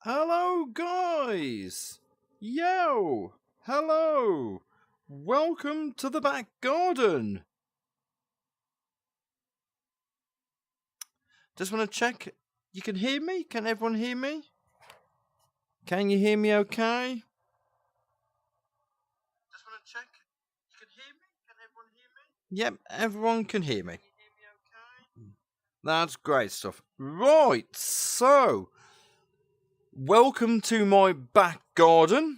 Hello, guys! Yo! Hello! Welcome to the back garden! Just want to check. You can hear me? Can everyone hear me? Can you hear me okay? Just want to check. You can hear me? Can everyone hear me? Yep, everyone can hear me. Can you hear me okay? That's great stuff. Right, so welcome to my back garden.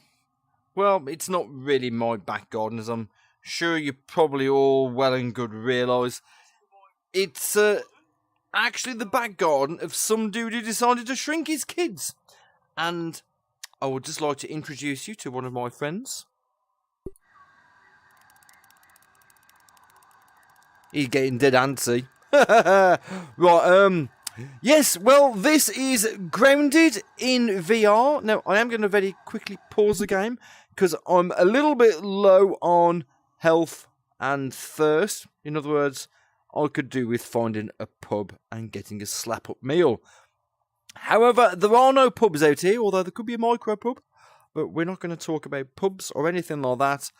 Well, it's not really my back garden, as I'm sure you probably all well and good realise. It's actually the back garden of some dude who decided to shrink his kids. And I would just like to introduce you to one of my friends. He's getting dead antsy. Right, yes, well, this is Grounded in VR. Now, I am going to very quickly pause the game because I'm a little bit low on health and thirst. In other words, I could do with finding a pub and getting a slap-up meal. However, there are no pubs out here, although there could be a micro pub. But we're not going to talk about pubs or anything like that,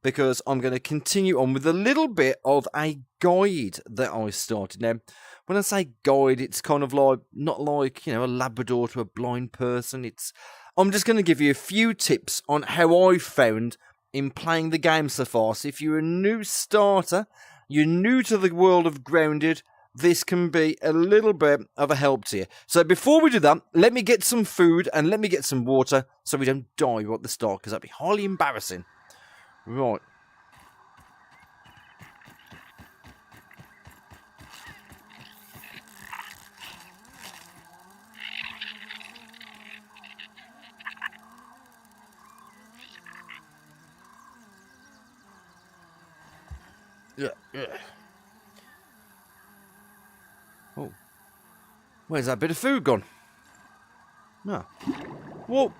because I'm going to continue on with a little bit of a guide that I started. Now, when I say guide, it's kind of like, not like, a Labrador to a blind person. I'm just going to give you a few tips on how I found in playing the game so far. So if you're a new starter, you're new to the world of Grounded, this can be a little bit of a help to you. So before we do that, let me get some food and let me get some water so we don't die right at the start, because that'd be highly embarrassing. Right. Yeah. Oh. Where's that bit of food gone? No. Whoa.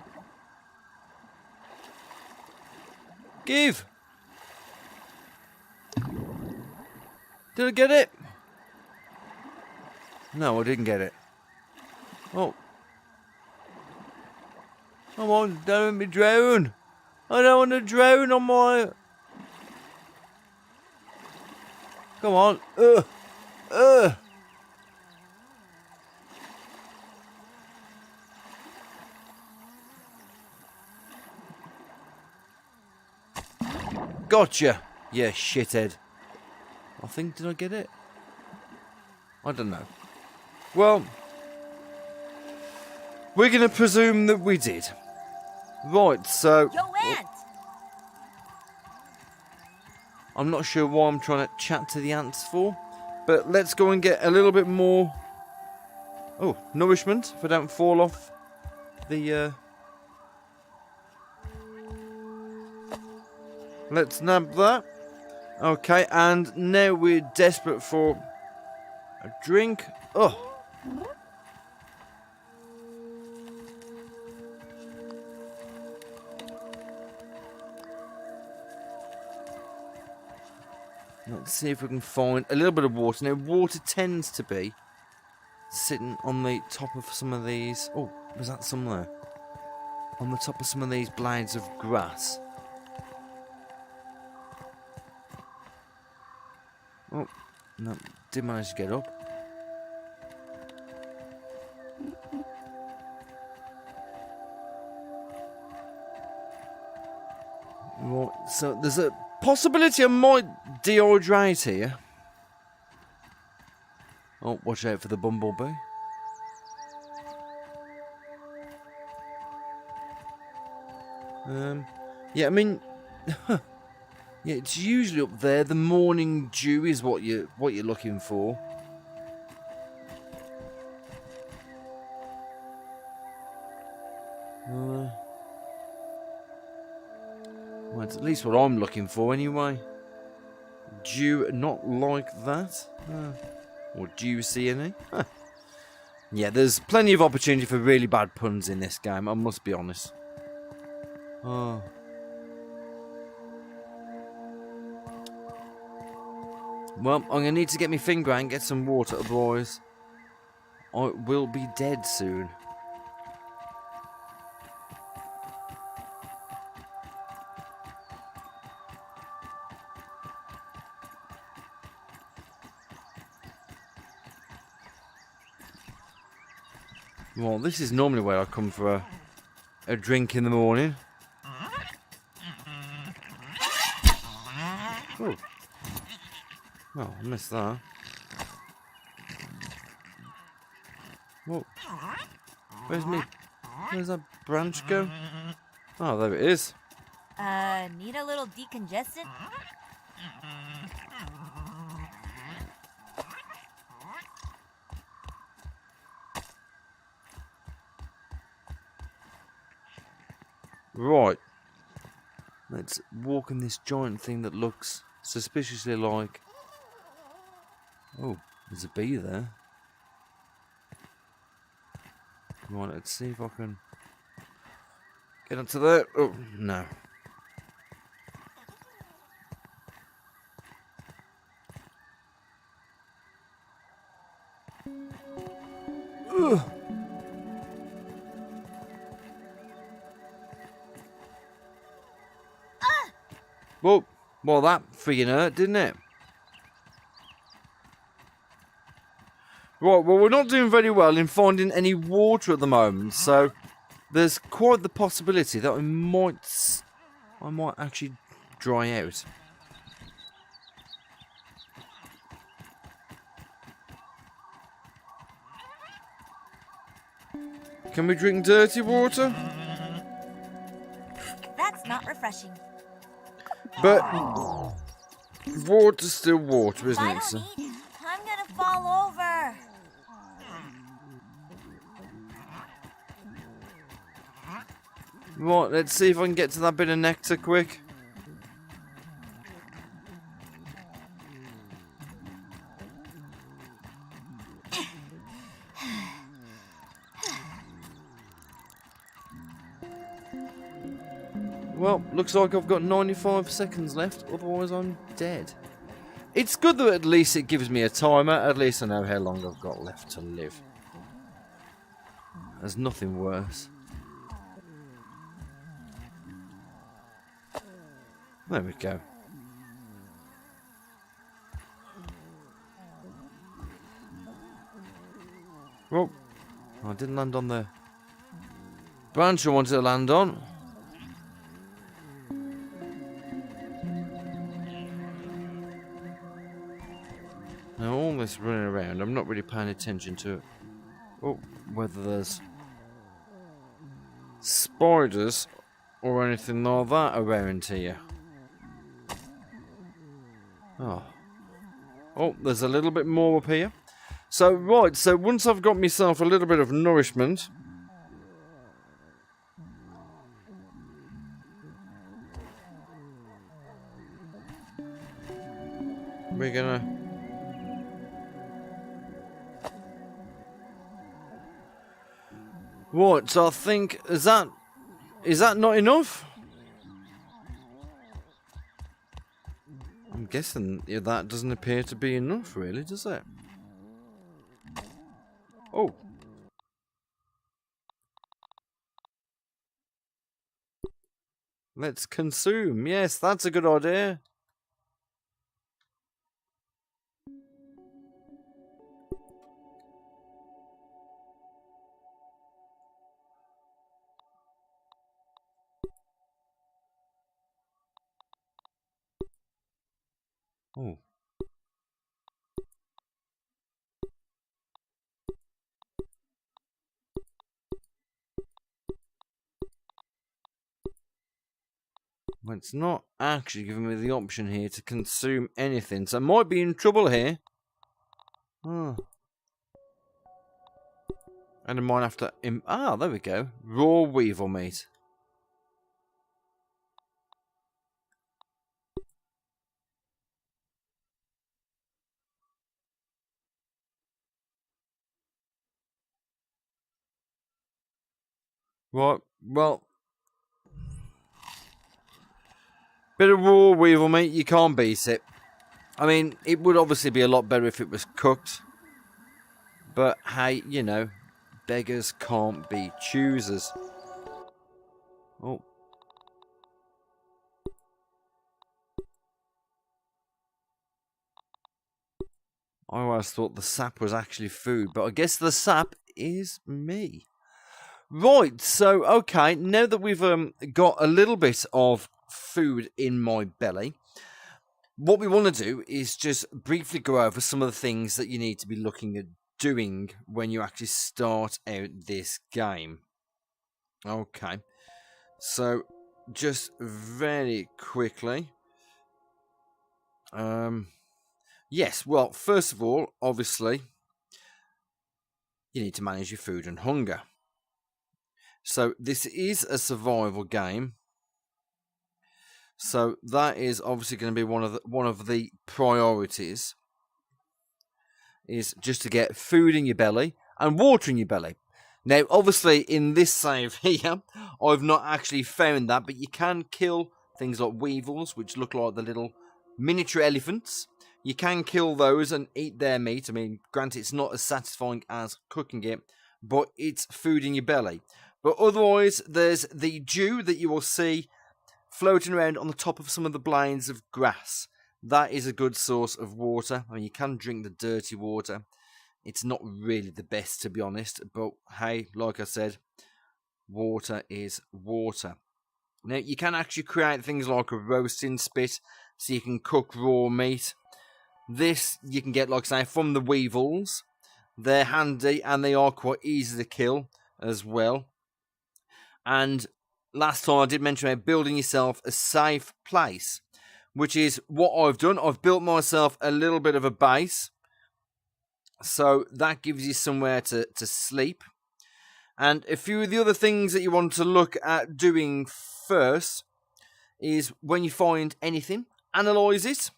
Give. Did I get it? No, I didn't get it. Oh. Come on, don't let me drown. I don't want to drown on my... Come on. Gotcha. Yeah, shithead. I think, did I get it? I don't know. Well, we're going to presume that we did. Right, so... Yo, Ant! I'm not sure why I'm trying to chat to the ants for, but let's go and get a little bit more... Oh, nourishment, if I don't fall off the... Let's nab that. Okay, and now we're desperate for a drink. Oh. Let's see if we can find a little bit of water. Now, water tends to be sitting on the top of some of these... Oh, was that some there? On the top of some of these blades of grass. Oh, no, did manage to get up. Right, so there's a possibility I might dehydrate here. Oh, watch out for the bumblebee. Yeah, I mean... Yeah, it's usually up there. The morning dew is what you're looking for. Well, it's at least what I'm looking for anyway. Dew not like that. Or do you see any? Huh. Yeah, there's plenty of opportunity for really bad puns in this game, I must be honest. Oh. Well, I'm going to need to get my finger out and get some water, otherwise I will be dead soon. Well, this is normally where I come for a drink in the morning. Oh. Oh, I missed that. Whoa. Where's that branch go? Oh, there it is. Need a little decongestant? Right. Let's walk in this giant thing that looks suspiciously like... Oh, there's a bee there. Right, let's see if I can get onto there. Oh, no. Ugh. Well, that friggin' hurt, didn't it? Right, well, we're not doing very well in finding any water at the moment, so there's quite the possibility that I might actually dry out. Can we drink dirty water? That's not refreshing. But water's still water, isn't I it? So? don't eat. I'm gonna fall over. Right, let's see if I can get to that bit of nectar quick. Well, looks like I've got 95 seconds left, otherwise I'm dead. It's good that at least it gives me a timer, at least I know how long I've got left to live. There's nothing worse. There we go. Well, I didn't land on the branch I wanted to land on. Now all this running around, I'm not really paying attention to whether there's spiders or anything like that around here. Oh, there's a little bit more up here. So, right, so once I've got myself a little bit of nourishment, we're gonna... Right, so I think, is that not enough? I'm guessing that doesn't appear to be enough, really, does it? Oh. Let's consume. Yes, that's a good idea. Oh. Well, it's not actually giving me the option here to consume anything, so I might be in trouble here. Oh. And I might have to... there we go. Raw weevil meat. Right, well... Bit of raw weevil meat, you can't beat it. I mean, it would obviously be a lot better if it was cooked. But, hey, you know, beggars can't be choosers. Oh. I always thought the sap was actually food, but I guess the sap is me. Right, so, okay, now that we've got a little bit of food in my belly, what we want to do is just briefly go over some of the things that you need to be looking at doing when you actually start out this game. Okay, so just very quickly. Yes, well, first of all, obviously, you need to manage your food and hunger. So this is a survival game. So that is obviously going to be one of the priorities, is just to get food in your belly and water in your belly. Now, obviously, in this save here, I've not actually found that, but you can kill things like weevils, which look like the little miniature elephants. You can kill those and eat their meat. I mean, granted, it's not as satisfying as cooking it, but it's food in your belly. But otherwise, there's the dew that you will see floating around on the top of some of the blades of grass. That is a good source of water. I mean, you can drink the dirty water. It's not really the best, to be honest. But hey, like I said, water is water. Now, you can actually create things like a roasting spit, so you can cook raw meat. This you can get, like I say, from the weevils. They're handy and they are quite easy to kill as well. And last time I did mention about building yourself a safe place, which is what I've done. I've built myself a little bit of a base. So that gives you somewhere to sleep. And a few of the other things that you want to look at doing first is when you find anything, analyze it.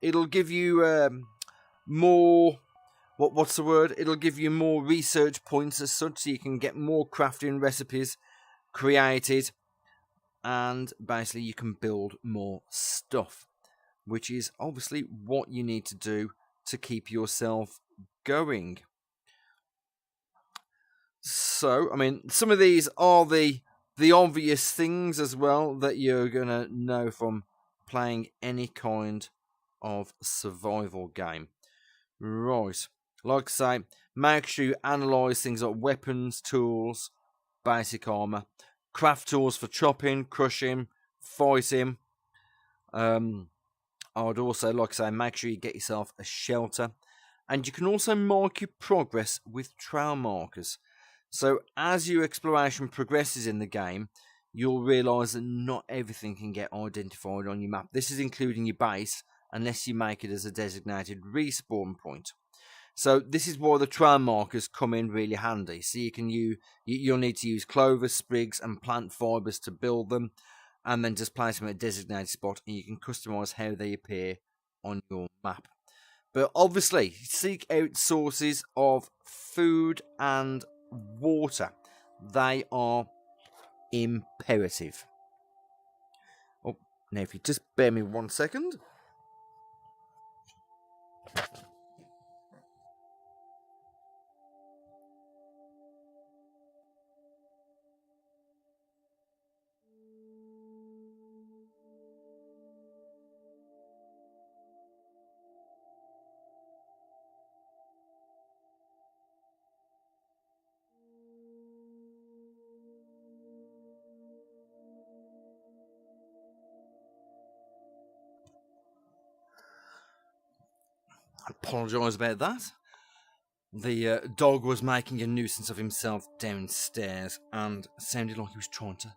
It'll give you more... What's the word? It'll give you more research points as such, so you can get more crafting recipes created, and basically you can build more stuff, which is obviously what you need to do to keep yourself going. So, I mean, some of these are the obvious things as well that you're gonna know from playing any kind of survival game. Right, like I say, make sure you analyse things like weapons, tools, basic armour, craft tools for chopping, crushing, fighting. I would also, like I say, make sure you get yourself a shelter. And you can also mark your progress with trail markers. So as your exploration progresses in the game, you'll realise that not everything can get identified on your map. This is including your base, unless you make it as a designated respawn point. So this is why the trail markers come in really handy. So you'll need to use clover, sprigs and plant fibres to build them, and then just place them at a designated spot, and you can customise how they appear on your map. But obviously, seek out sources of food and water. They are imperative. Oh, now if you just bear me 1 second. I apologise about that. The dog was making a nuisance of himself downstairs and sounded like he was trying to,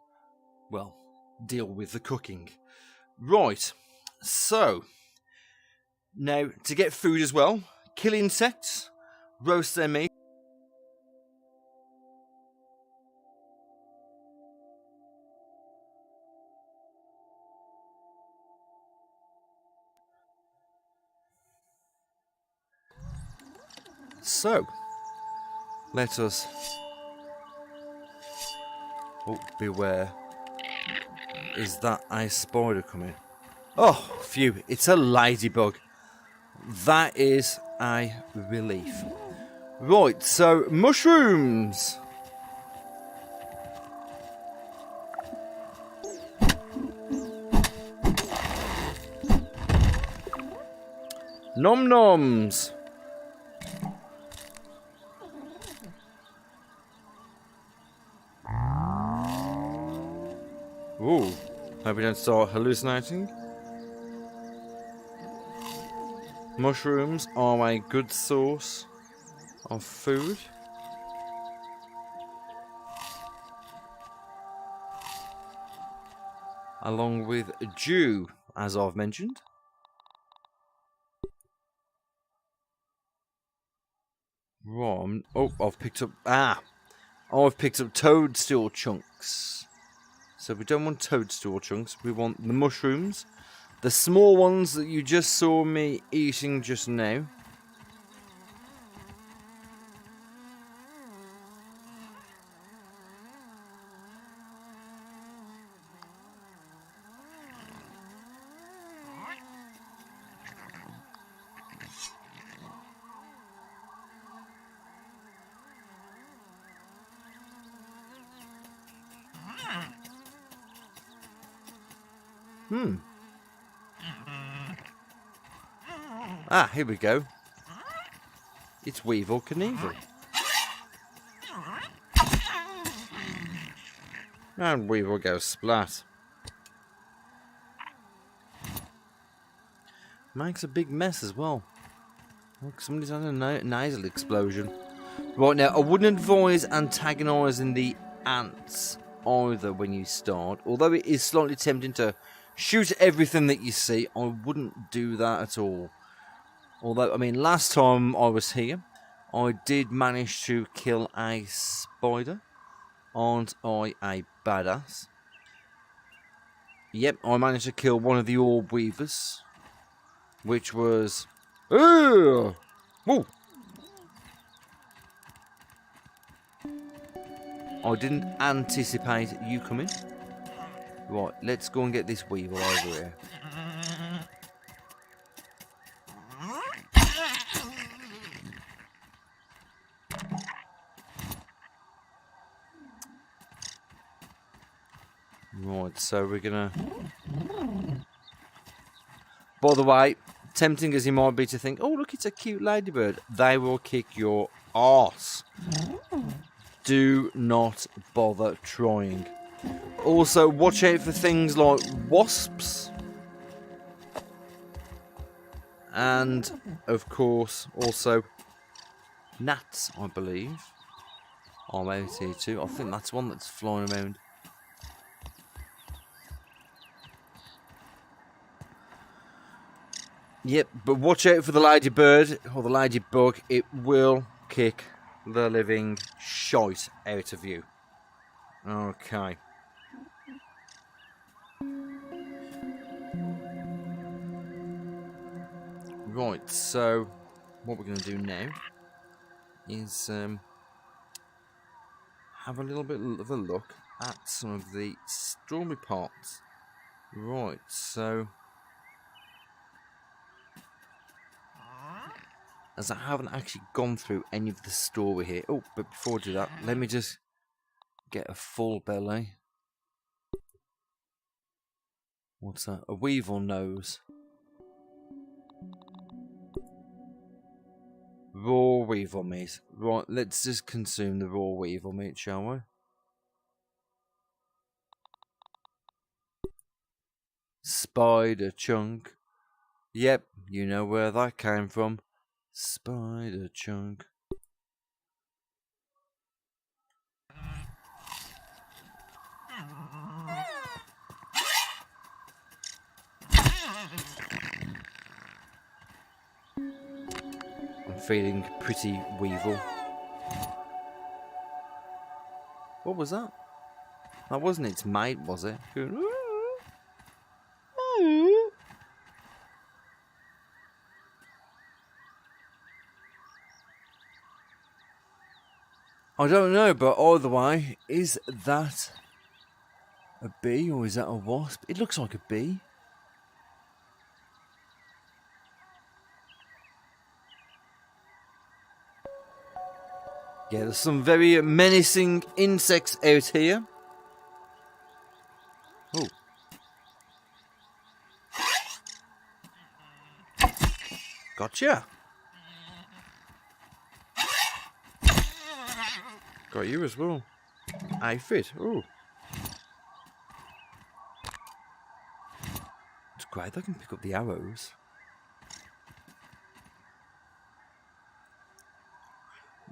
well, deal with the cooking. Right, so, now to get food as well, kill insects, roast their meat. So, let us... Oh, beware. Is that a spider coming? Oh, phew, it's a ladybug. That is a relief. Right, so, mushrooms. Nom noms. Hope we don't start hallucinating. Mushrooms are a good source of food. Along with dew, as I've mentioned. Right. Oh, I've picked up... I've picked up toadstool chunks. So we don't want toadstool chunks. We want the mushrooms. The small ones that you just saw me eating just now. Here we go. It's Weevil Knievel. And Weevil goes splat. Makes a big mess as well. Look, somebody's had a nasal explosion. Right now, I wouldn't advise antagonising the ants either when you start. Although it is slightly tempting to shoot everything that you see, I wouldn't do that at all. Although, I mean, last time I was here, I did manage to kill a spider. Aren't I a badass? Yep, I managed to kill one of the orb weavers. Which was... Woo! I didn't anticipate you coming. Right, let's go and get this weevil over here. Right, so we're gonna... By the way, tempting as it might be to think, oh look, it's a cute ladybird. They will kick your arse. Do not bother trying. Also, watch out for things like wasps. And, of course, also gnats, I believe. I'm out here too. I think that's one that's flying around. Yep, but watch out for the ladybird, or the ladybug. It will kick the living shite out of you. Okay. Right, so what we're going to do now is have a little bit of a look at some of the strawberry parts. Right, so... as I haven't actually gone through any of the story here. Oh, but before I do that, let me just get a full belly. What's that? A weevil nose. Raw weevil meat. Right, let's just consume the raw weevil meat, shall we? Spider chunk. Yep, you know where that came from. Spider chunk. I'm feeling pretty weevil. What was that? That wasn't its mate, was it? I don't know, but either way, is that a bee or is that a wasp? It looks like a bee. Yeah, there's some very menacing insects out here. Oh. Gotcha. Got you as well. Aphid. Ooh. great. They can pick up the arrows.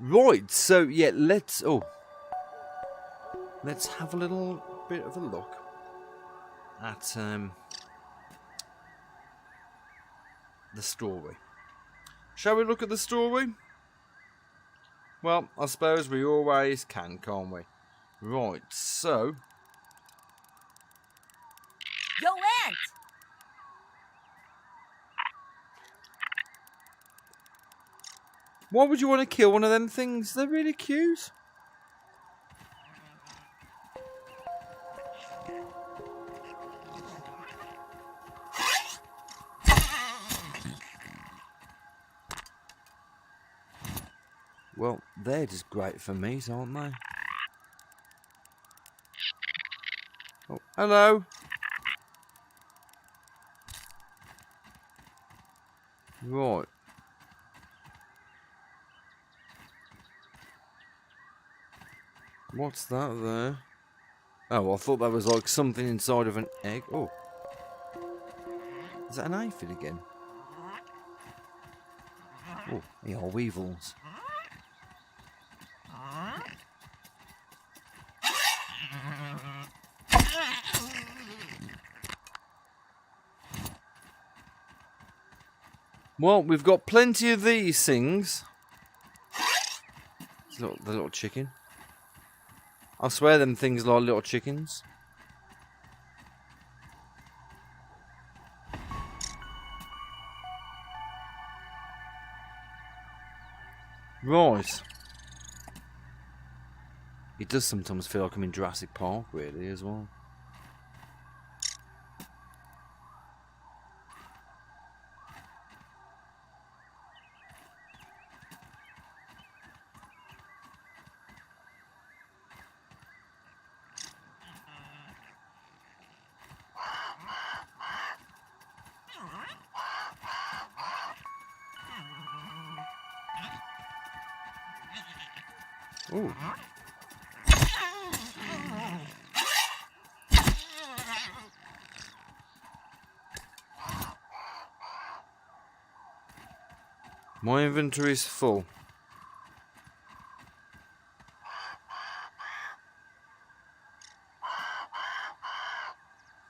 Right, so yeah, let's have a little bit of a look at the story. Shall we look at the story? Well, I suppose we always can, can't we? Right, so Yo, Ant! why would you want to kill one of them things? They're really cute. Well, they're just great for meat, aren't they? Oh, hello. Right. What's that there? Oh, I thought that was like something inside of an egg. Oh. Is that an aphid again? Oh, they are weevils. Well, we've got plenty of these things. The little chicken. I swear them things are like little chickens. Right. It does sometimes feel like I'm in Jurassic Park, really, as well. Ooh. My inventory is full.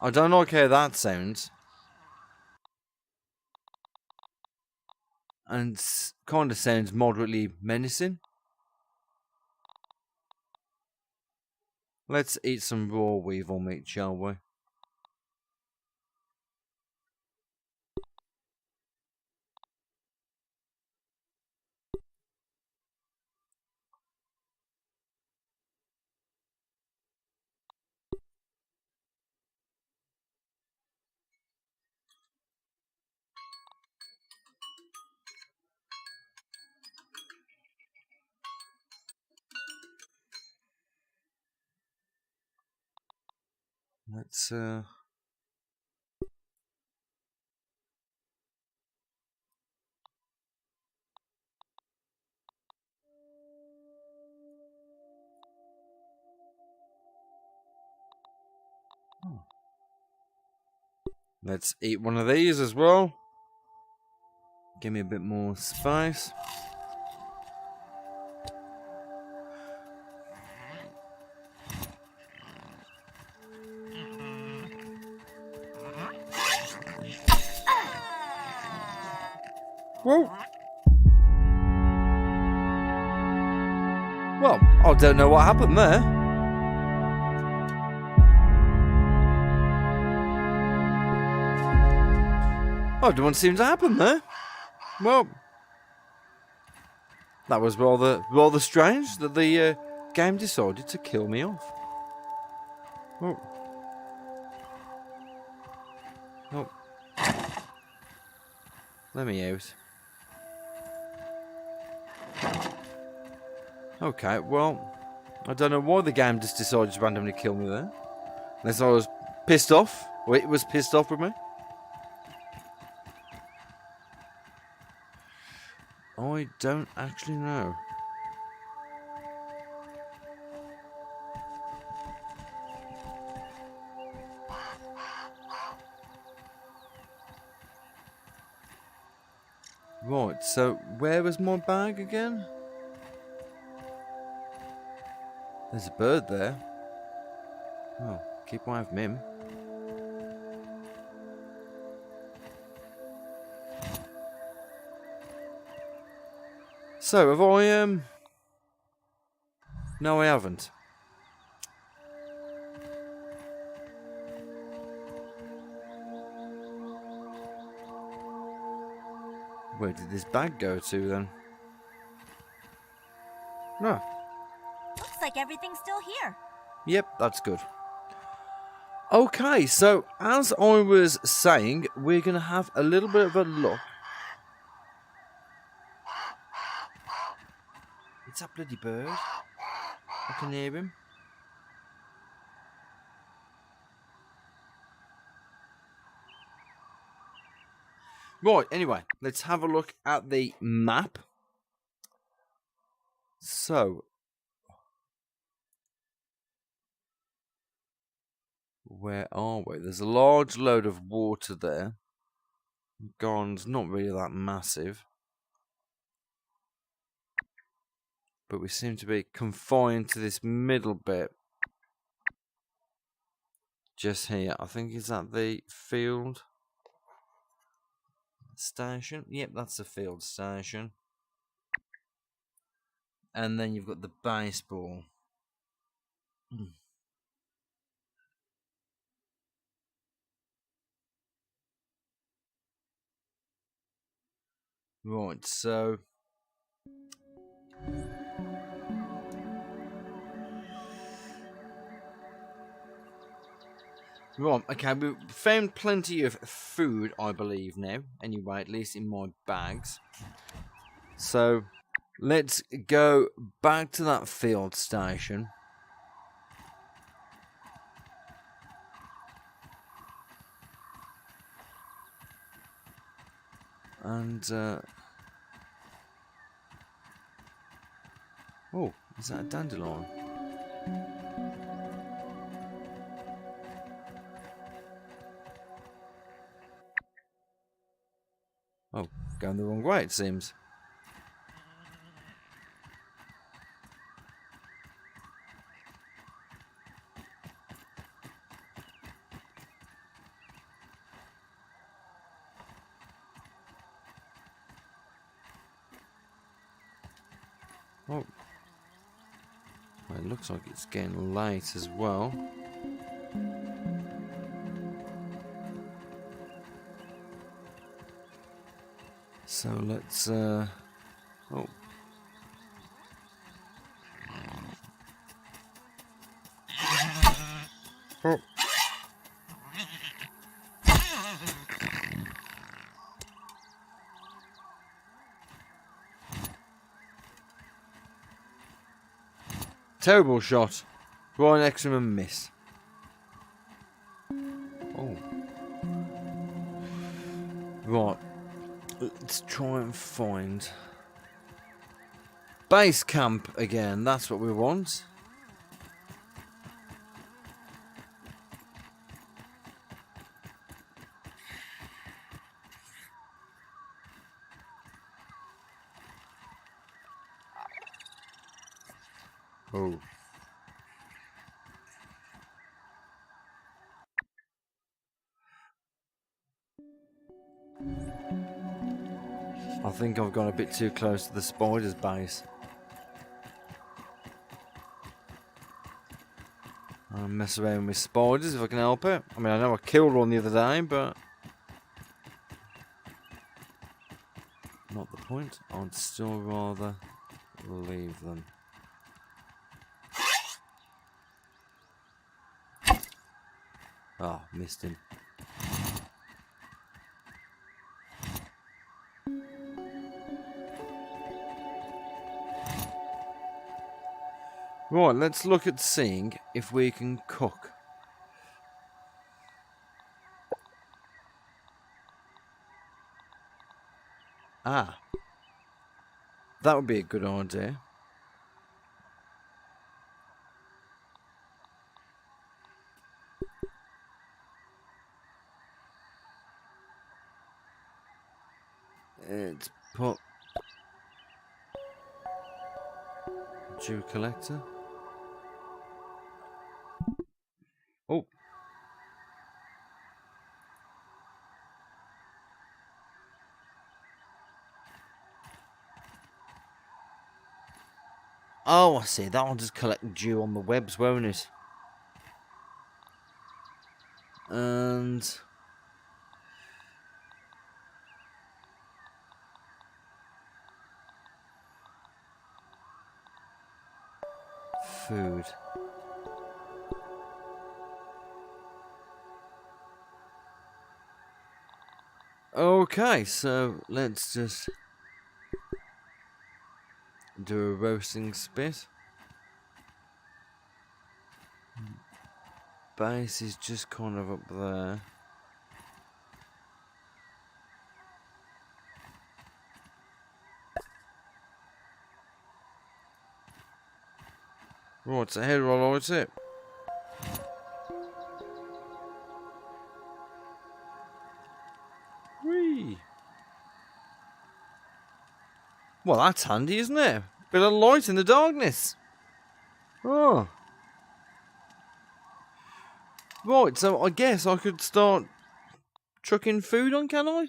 I don't like how that sounds. And kind of sounds moderately menacing. Let's eat some raw weevil meat, shall we? Let's let's eat one of these as well. Give me a bit more spice. Whoa. Well, I don't know what happened there. Oh, didn't seem to happen there. Well, that was rather strange that the game decided to kill me off. Oh. Oh. Let me out. Okay, well, I don't know why the game just decided to randomly kill me there. Unless I was pissed off, or it was pissed off with me. I don't actually know. Right, so where was my bag again? There's a bird there. Oh, keep away from him. So, have I, No, I haven't. Where did this bag go to, then? No. Looks like everything's still here. Yep, that's good. Okay, so as I was saying, we're going to have a little bit of a look. It's that bloody bird. I can hear him. Right, anyway, let's have a look at the map. So, where are we? There's a large load of water there. Garden's not really that massive. But we seem to be confined to this middle bit. Just here. I think it's at the field station. Yep, that's the field station. And then you've got the baseball. Right, so right, okay, we've found plenty of food, I believe now. Anyway, at least in my bags. So let's go back to that field station. And oh, is that a dandelion? Oh, going the wrong way, it seems. Oh, well, it looks like it's getting late as well. So let's oh. Oh. Terrible shot. Right next to him and miss. Oh. Right. Let's try and find base camp again. That's what we want. Oh. I think I've gone a bit too close to the spider's base. I'll mess around with spiders if I can help it. I mean, I know I killed one the other day, but not the point. I'd still rather leave them. Ah, oh, missed him. Right, let's look at seeing if we can cook. Ah, that would be a good idea. It's put dew collector. Oh. Oh, I see. That'll just collect dew on the webs, won't it? And food. Okay, so let's just do a roasting spit. Base is just kind of up there. Right, so how do I light it? Whee! Well, that's handy, isn't it? Bit of light in the darkness. Oh. Right, so I guess I could start trucking food on, can I?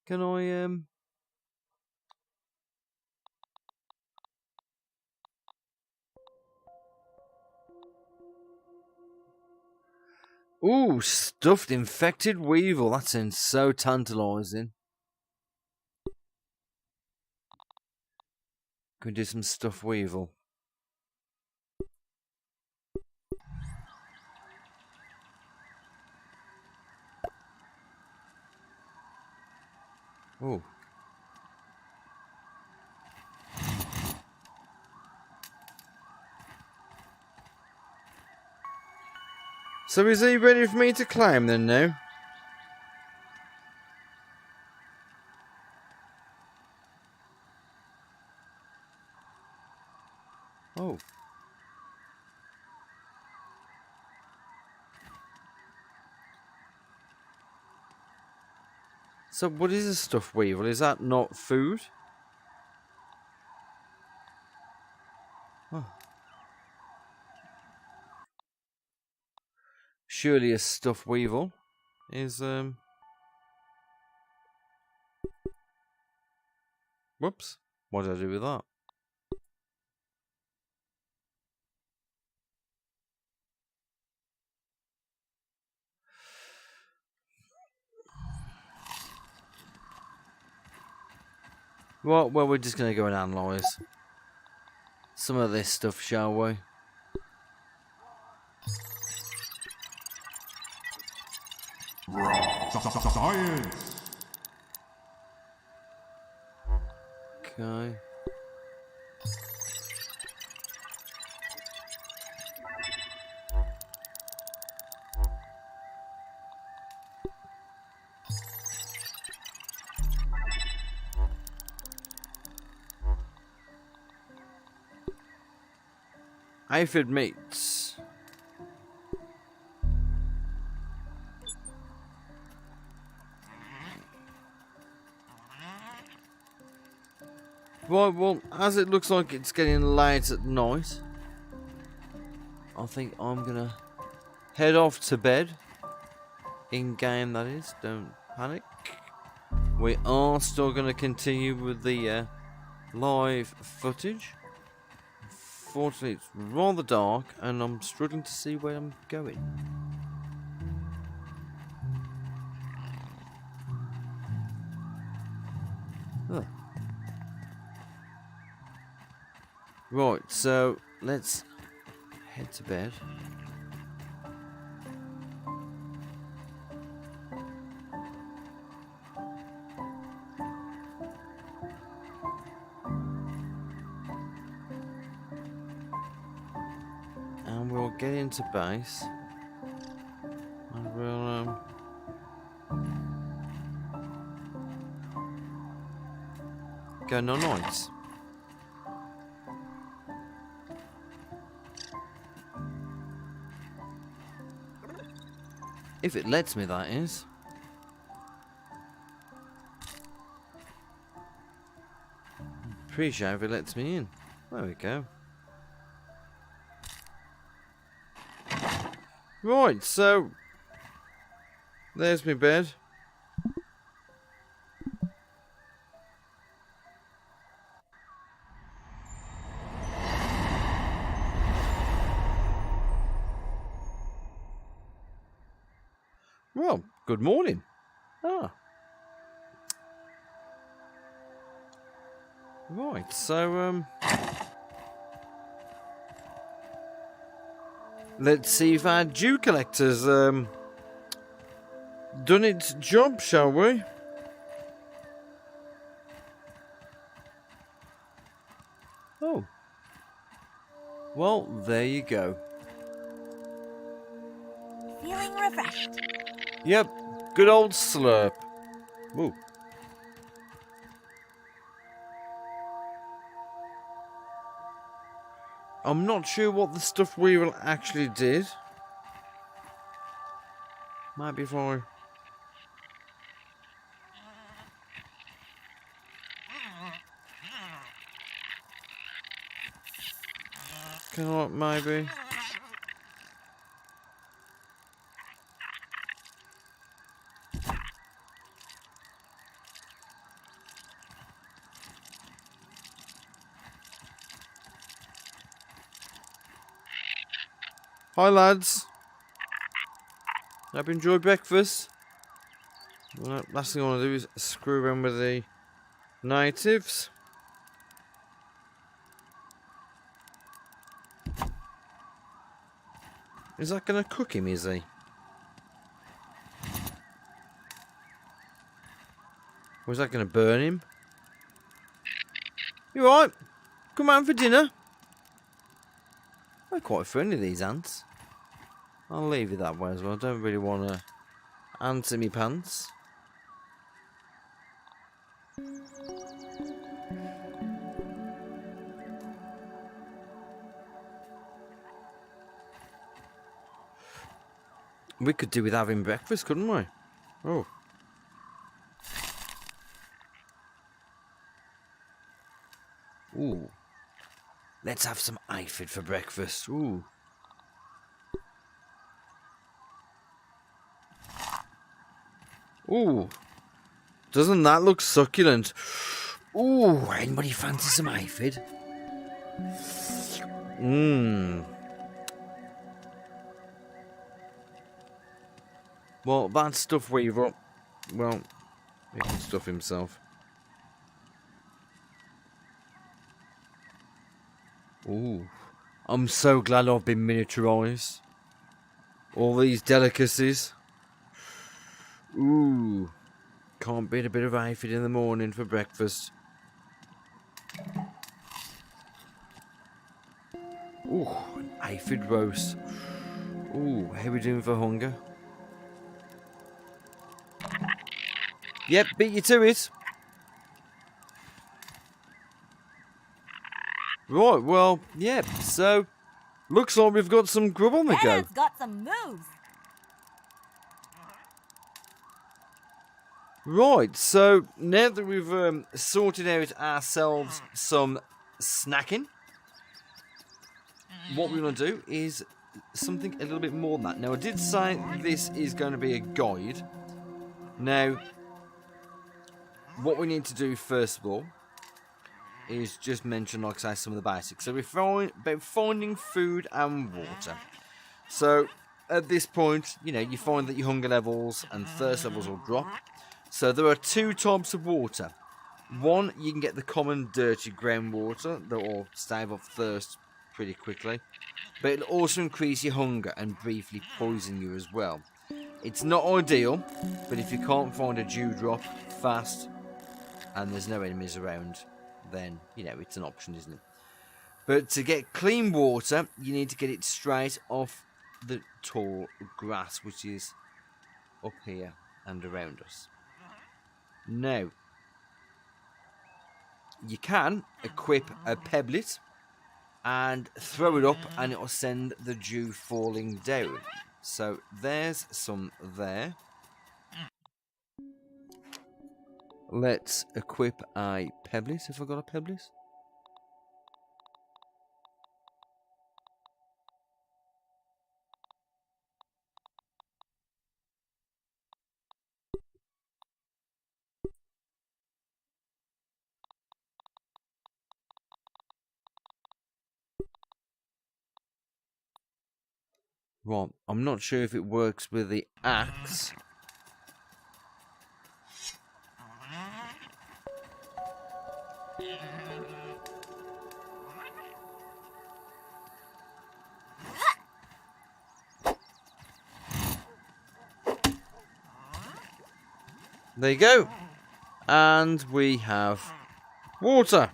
Can I, Ooh, stuffed infected weevil. That sounds so tantalising. Can we do some stuffed weevil? Oh. So is he ready for me to climb then now? Oh. So what is a stuffed weevil? Is that not food? Oh. Surely a stuffed weevil is whoops. What did I do with that? Well, we're just going to go and analyse some of this stuff, shall we? Science! Okay. Aphid meats. Right, well, as it looks like it's getting late at night, I think I'm gonna head off to bed. In game, that is. Don't panic. We are still gonna continue with the live footage. Fortunately, it's rather dark, and I'm struggling to see where I'm going. Huh. Right, so let's head to bed. And we'll get into base. And we'll go no nights. If it lets me, that is. Appreciate if it lets me in. There we go. Right, so there's my bed. Well, good morning. Ah. Right, so let's see if our dew collector's done its job, shall we? Oh. Well, there you go. Feeling refreshed. Yep, good old slurp. Ooh. I'm not sure what the stuff weevil actually did. Maybe if I... Can I, maybe? Hi lads. Hope you enjoyed breakfast. Well, last thing I want to do is screw around with the natives. Is that going to cook him, is he? Or is that going to burn him? You alright? Come round for dinner. They're quite friendly, these ants. I'll leave it that way as well. I don't really want to answer me pants. We could do with having breakfast, couldn't we? Oh. Ooh. Let's have some aphid for breakfast. Ooh. Ooh. Doesn't that look succulent? Ooh, anybody fancy some aphid? Mmm. Well, that stuff weaver, well, he can stuff himself. Ooh. I'm so glad I've been miniaturised. All these delicacies. Ooh. Can't beat a bit of aphid in the morning for breakfast. Ooh, an aphid roast. Ooh, how are we doing for hunger? Yep, beat you to it. Right, well, yep, so looks like we've got some grub on the go. Dad's got some moves. Right, so now that we've sorted out ourselves some snacking, what we're going to do is something a little bit more than that. Now, I did say this is going to be a guide. Now, what we need to do first of all is just mention, like I say, some of the basics. So we're about finding food and water. So at this point, you know, you find that your hunger levels and thirst levels will drop. So there are two types of water. One, you can get the common dirty groundwater that will stave off thirst pretty quickly. But it'll also increase your hunger and briefly poison you as well. It's not ideal, but if you can't find a dewdrop fast and there's no enemies around, then, you know, it's an option, isn't it? But to get clean water, you need to get it straight off the tall grass, which is up here and around us. Now, you can equip a pebblet and throw it up and it will send the dew falling down. So there's some there. Let's equip a Pebbles. Have I got a Pebbles? Right, I'm not sure if it works with the axe. There you go. And we have water.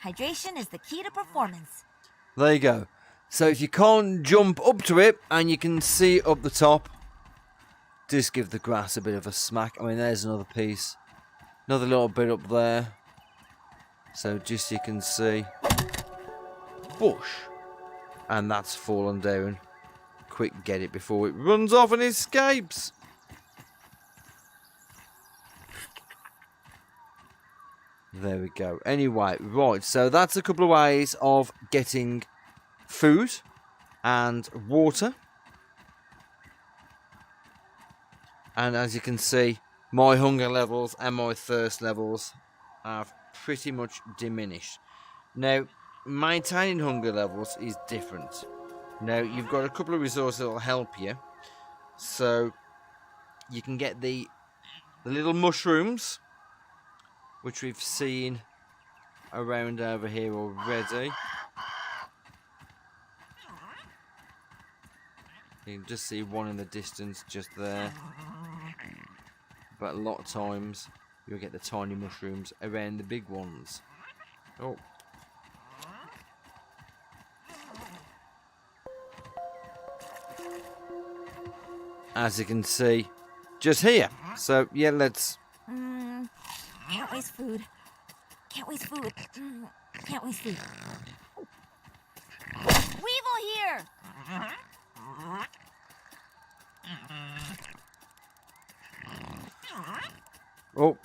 Hydration is the key to performance. There you go. So if you can't jump up to it and you can see up the top, just give the grass a bit of a smack. I mean, there's another piece. Another little bit up there. So just you can see. Bush. And that's fallen down. Quick, get it before it runs off and escapes. There we go. Anyway, right. So that's a couple of ways of getting food and water. And as you can see, my hunger levels and my thirst levels have pretty much diminished. Now, maintaining hunger levels is different. Now, you've got a couple of resources that will help you. So, you can get the little mushrooms, which we've seen around over here already. You can just see one in the distance just there. But a lot of times, you'll get the tiny mushrooms around the big ones. Oh. As you can see, just here. So, yeah, let's... Can't waste food. Can't waste food. Can't waste food. Weevil here! Oh.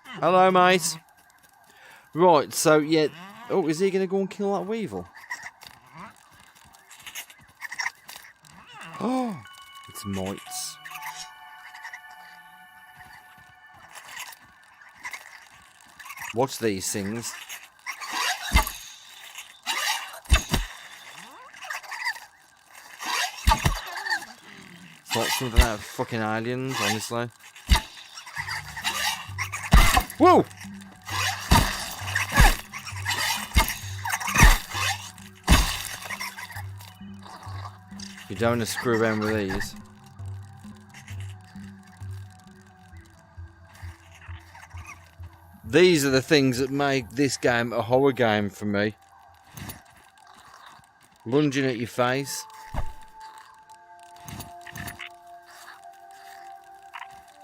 Hello, mate. Right, so, yeah... Oh, is he going to go and kill that weevil? Oh, it's mites. Watch these things. It's like something out of fucking aliens, honestly. Whoa! You don't want to screw around with these. These are the things that make this game a horror game for me. Lunging at your face.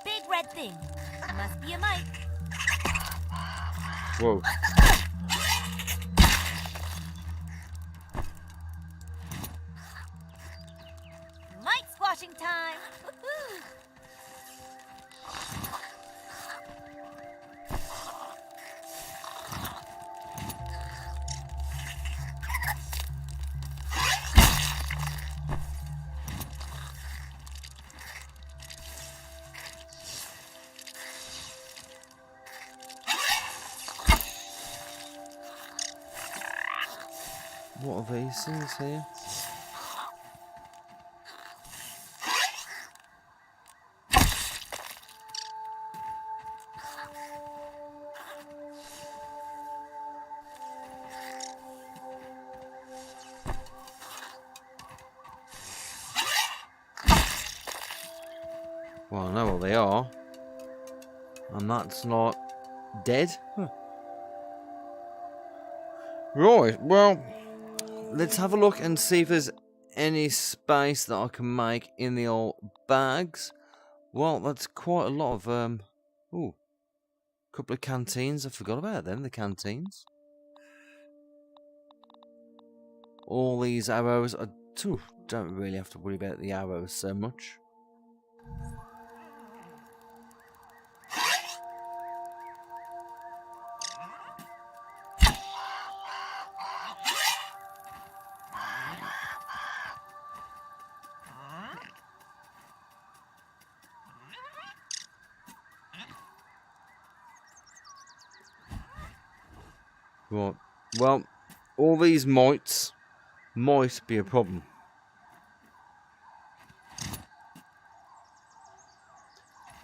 Big red thing. Must be a mite. Whoa. Mite squashing time. Woohoo! What are these things here? Well, I know what they are. And that's not dead. Huh. Right, well, let's have a look and see if there's any space that I can make in the old bags. Well, that's quite a lot of, ooh, couple of canteens. I forgot about them, the canteens. All these arrows are don't really have to worry about the arrows so much. Right. Well, all these might be a problem.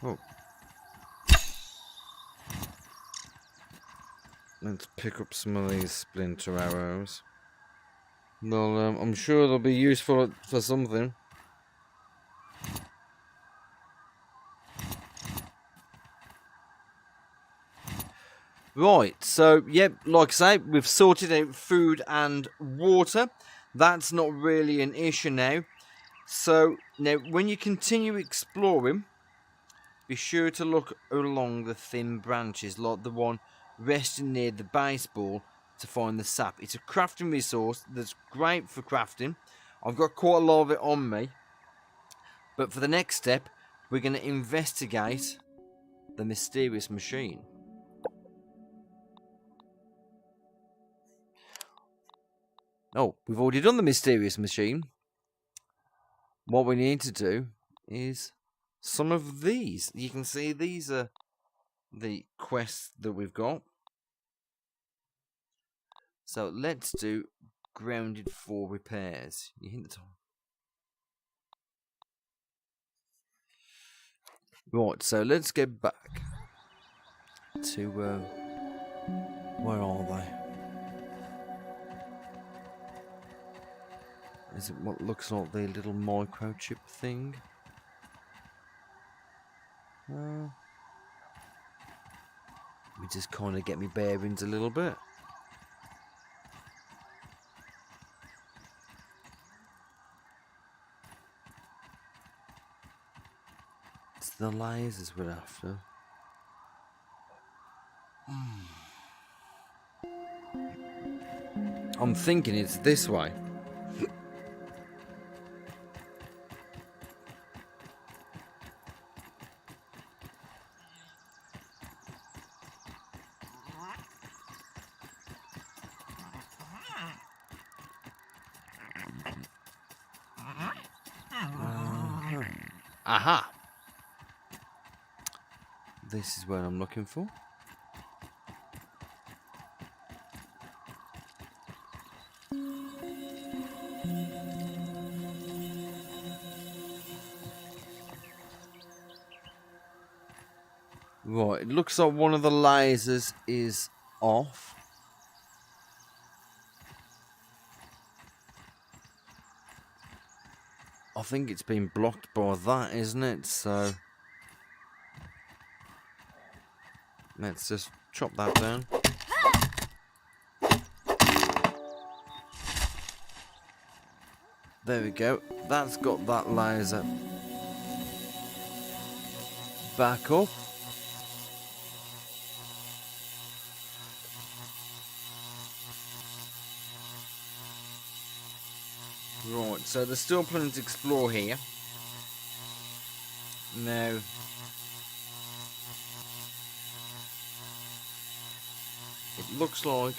Oh. Let's pick up some of these splinter arrows. Well, I'm sure they'll be useful for something. Right, so, yep, like I say, we've sorted out food and water. That's not really an issue now. So, now, when you continue exploring, be sure to look along the thin branches, like the one resting near the baseball, to find the sap. It's a crafting resource that's great for crafting. I've got quite a lot of it on me. But for the next step, we're going to investigate the mysterious machine. Oh, we've already done the mysterious machine. What we need to do is some of these. You can see these are the quests that we've got. So let's do grounded for repairs. You hit the top. Right, so let's get back to where are they? Is it what looks like the little microchip thing? Let me just kind of get me bearings a little bit. It's the lasers we're after. I'm thinking it's this way. Aha! This is what I'm looking for. Right, it looks like one of the lasers is off. I think it's been blocked by that, isn't it? So let's just chop that down. There we go. That's got that laser back up. Right, so there's still plenty to explore here. Now, it looks like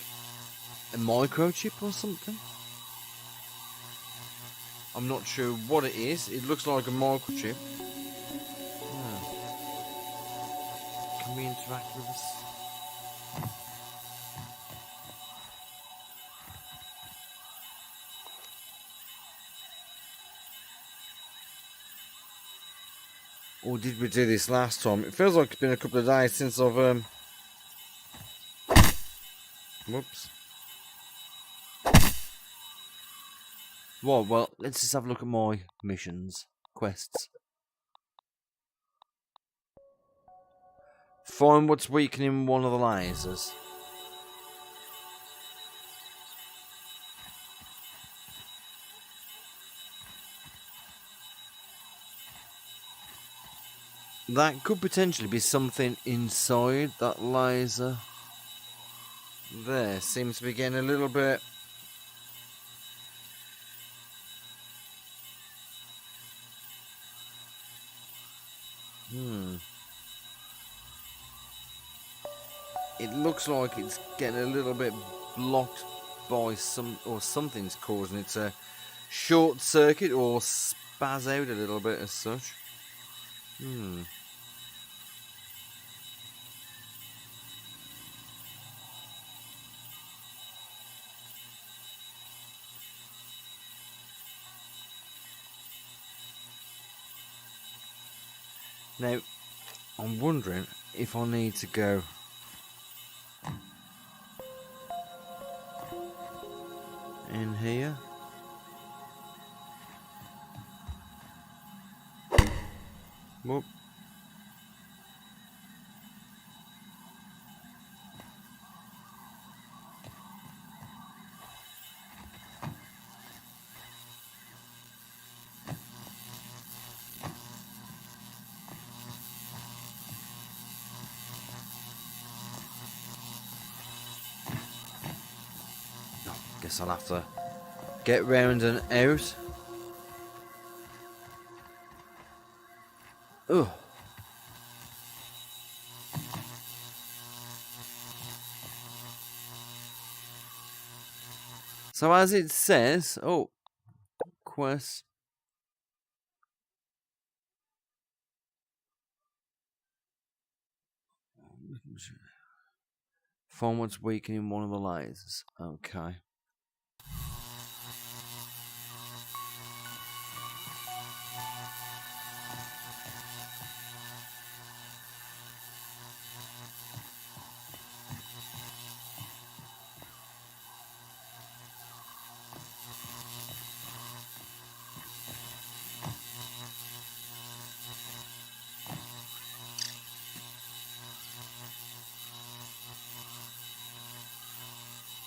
a microchip or something. I'm not sure what it is. It looks like a microchip. Oh. Can we interact with this? Or did we do this last time? It feels like it's been a couple of days since I've whoops. Well, let's just have a look at my missions, quests. Find what's weakening one of the lasers. That could potentially be something inside that laser. There, seems to be getting a little bit It looks like it's getting a little bit blocked by something's causing it to short circuit or spaz out a little bit as such. Now, I'm wondering if I need to go in here. Whoop. Guess I'll have to get round and out. Ugh. So as it says, quest. Find what's weakening one of the lasers. Okay.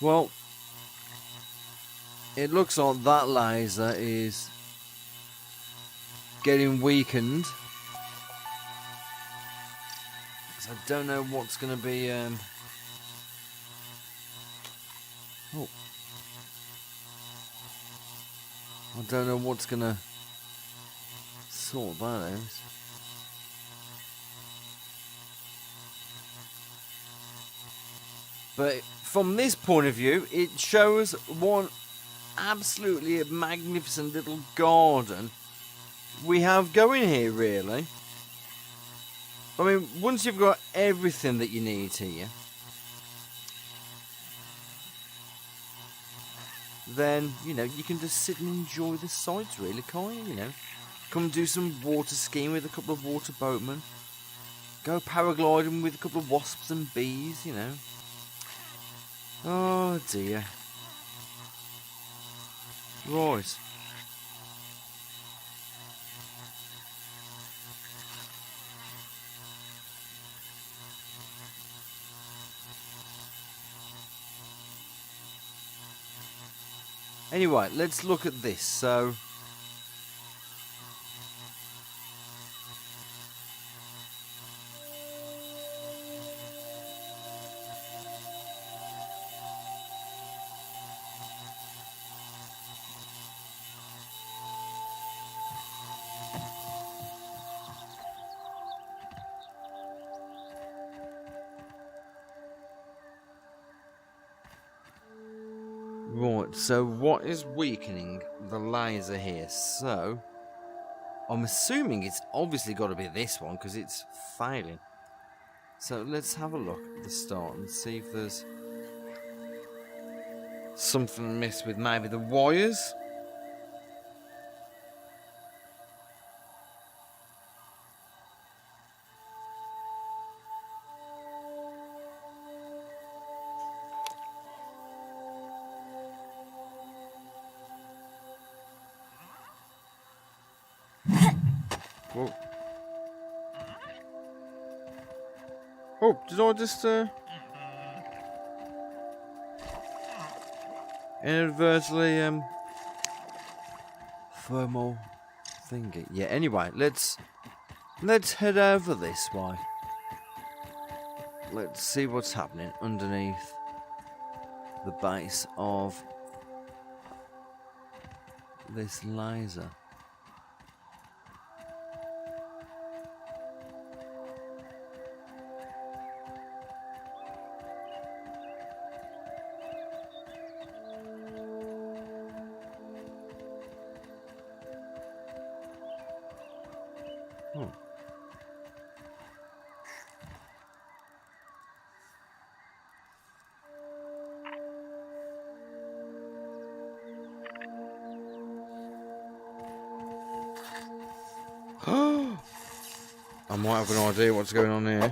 Well, it looks like that laser is getting weakened. So I don't know what's going to be... I don't know what's going to sort that out. But from this point of view, it shows one absolutely magnificent little garden we have going here, really. I mean, once you've got everything that you need here, then, you know, you can just sit and enjoy the sights, really, can't you? You know, come do some water skiing with a couple of water boatmen. Go paragliding with a couple of wasps and bees, you know. Oh, dear. Right. Anyway, let's look at this. So, right, so what is weakening the laser here? So, I'm assuming it's obviously got to be this one because it's failing. So let's have a look at the start and see if there's something amiss with maybe the wires. Whoa. Oh, did I just inadvertently thermal thingy? Yeah, anyway, let's head over this way. Let's see what's happening underneath the base of this laser. Oh. I might have an idea what's going on here.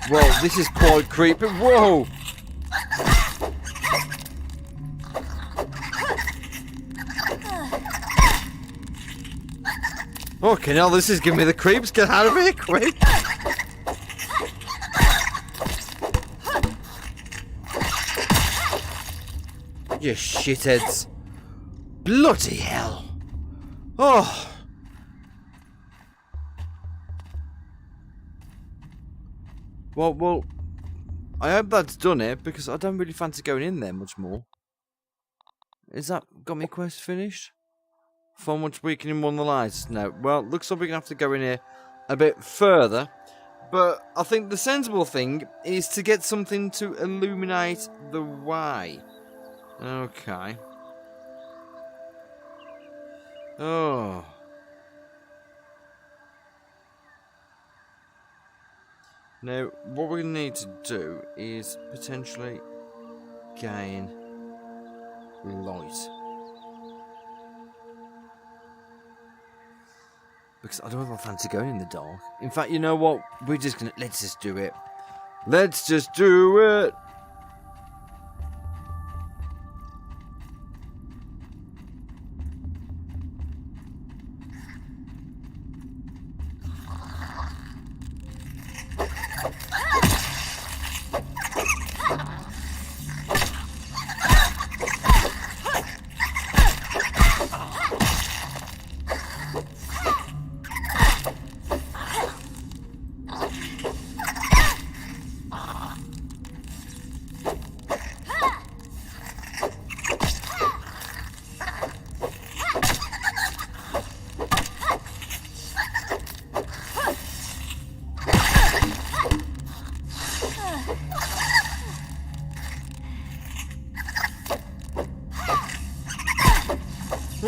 Well, this is quite creepy. Whoa! Okay, now this is giving me the creeps. Get out of here, quick! You shitheads. Bloody hell. Oh. Well, I hope that's done it, because I don't really fancy going in there much more. Is that got me quest finished? For much weakening one of the lights? No. Well, looks like we're going to have to go in here a bit further. But I think the sensible thing is to get something to illuminate the way. Okay. Oh. Now, what we need to do is potentially gain light. Because I don't know if I fancy going in the dark. In fact, you know what? We're just gonna... Let's just do it. Let's just do it!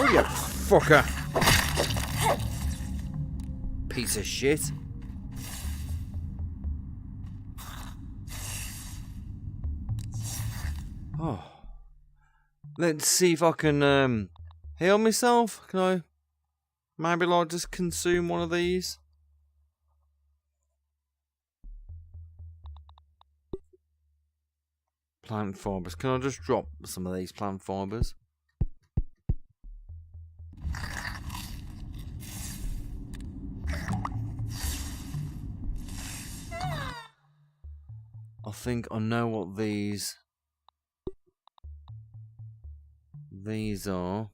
Oh, you fucker. Piece of shit. Oh. Let's see if I can heal myself. Can I maybe like just consume one of these? Plant fibers. Can I just drop some of these plant fibers? I think I know what these are.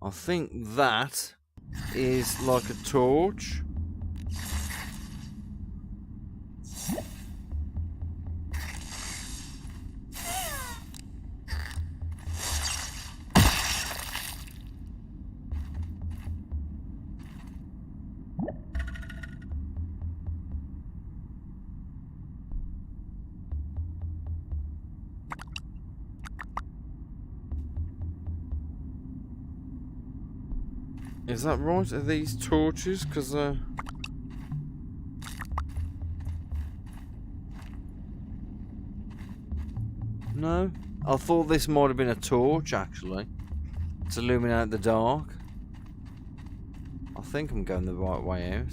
I think that is like a torch. Is that right? Are these torches? Because no? I thought this might have been a torch, actually. To illuminate the dark. I think I'm going the right way out.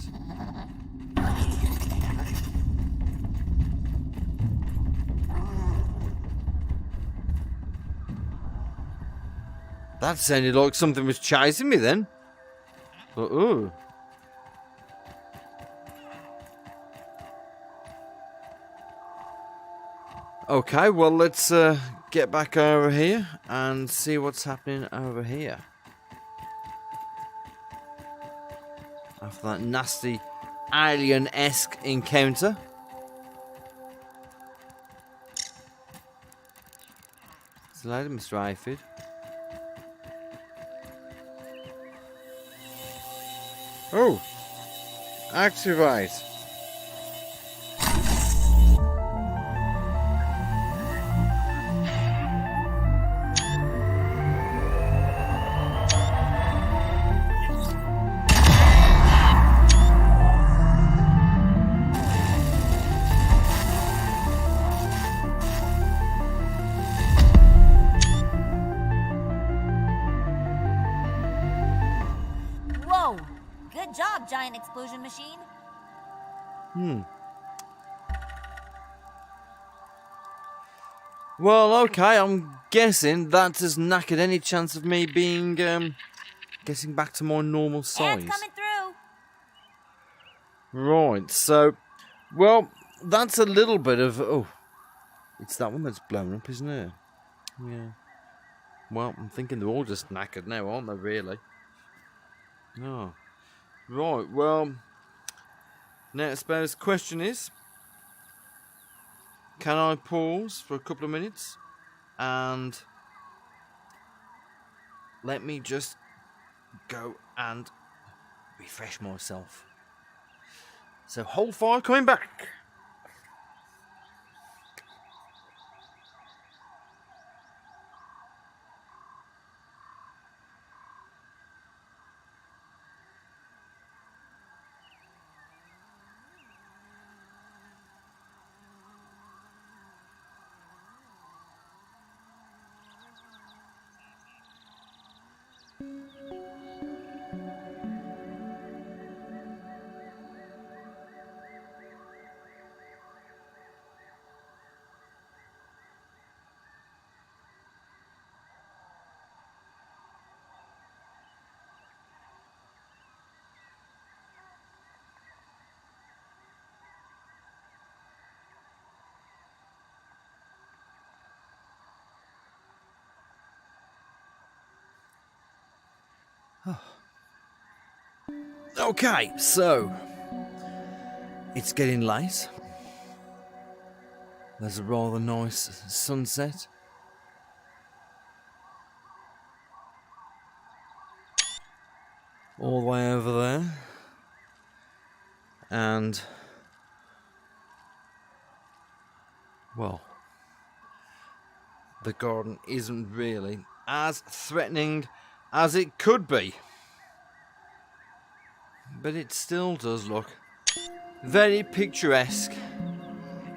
That sounded like something was chasing me then. But, ooh. Okay, well, let's get back over here and see what's happening over here. After that nasty alien-esque encounter. It's later, Mr. Aphid. Oh! Activate! Whoa! Good job, giant explosion machine. Well, okay, I'm guessing that has knackered any chance of me being, getting back to my normal size. Ants coming through. Right, so, well, that's a little bit of, oh, it's that one that's blown up, isn't it? Yeah. Well, I'm thinking they're all just knackered now, aren't they, really? Oh. Right, well, now I suppose the question is, can I pause for a couple of minutes and let me just go and refresh myself. So hold fire, coming back. Okay, so it's getting late. There's a rather nice sunset. All the way over there. And, well, the garden isn't really as threatening as it could be. But it still does look very picturesque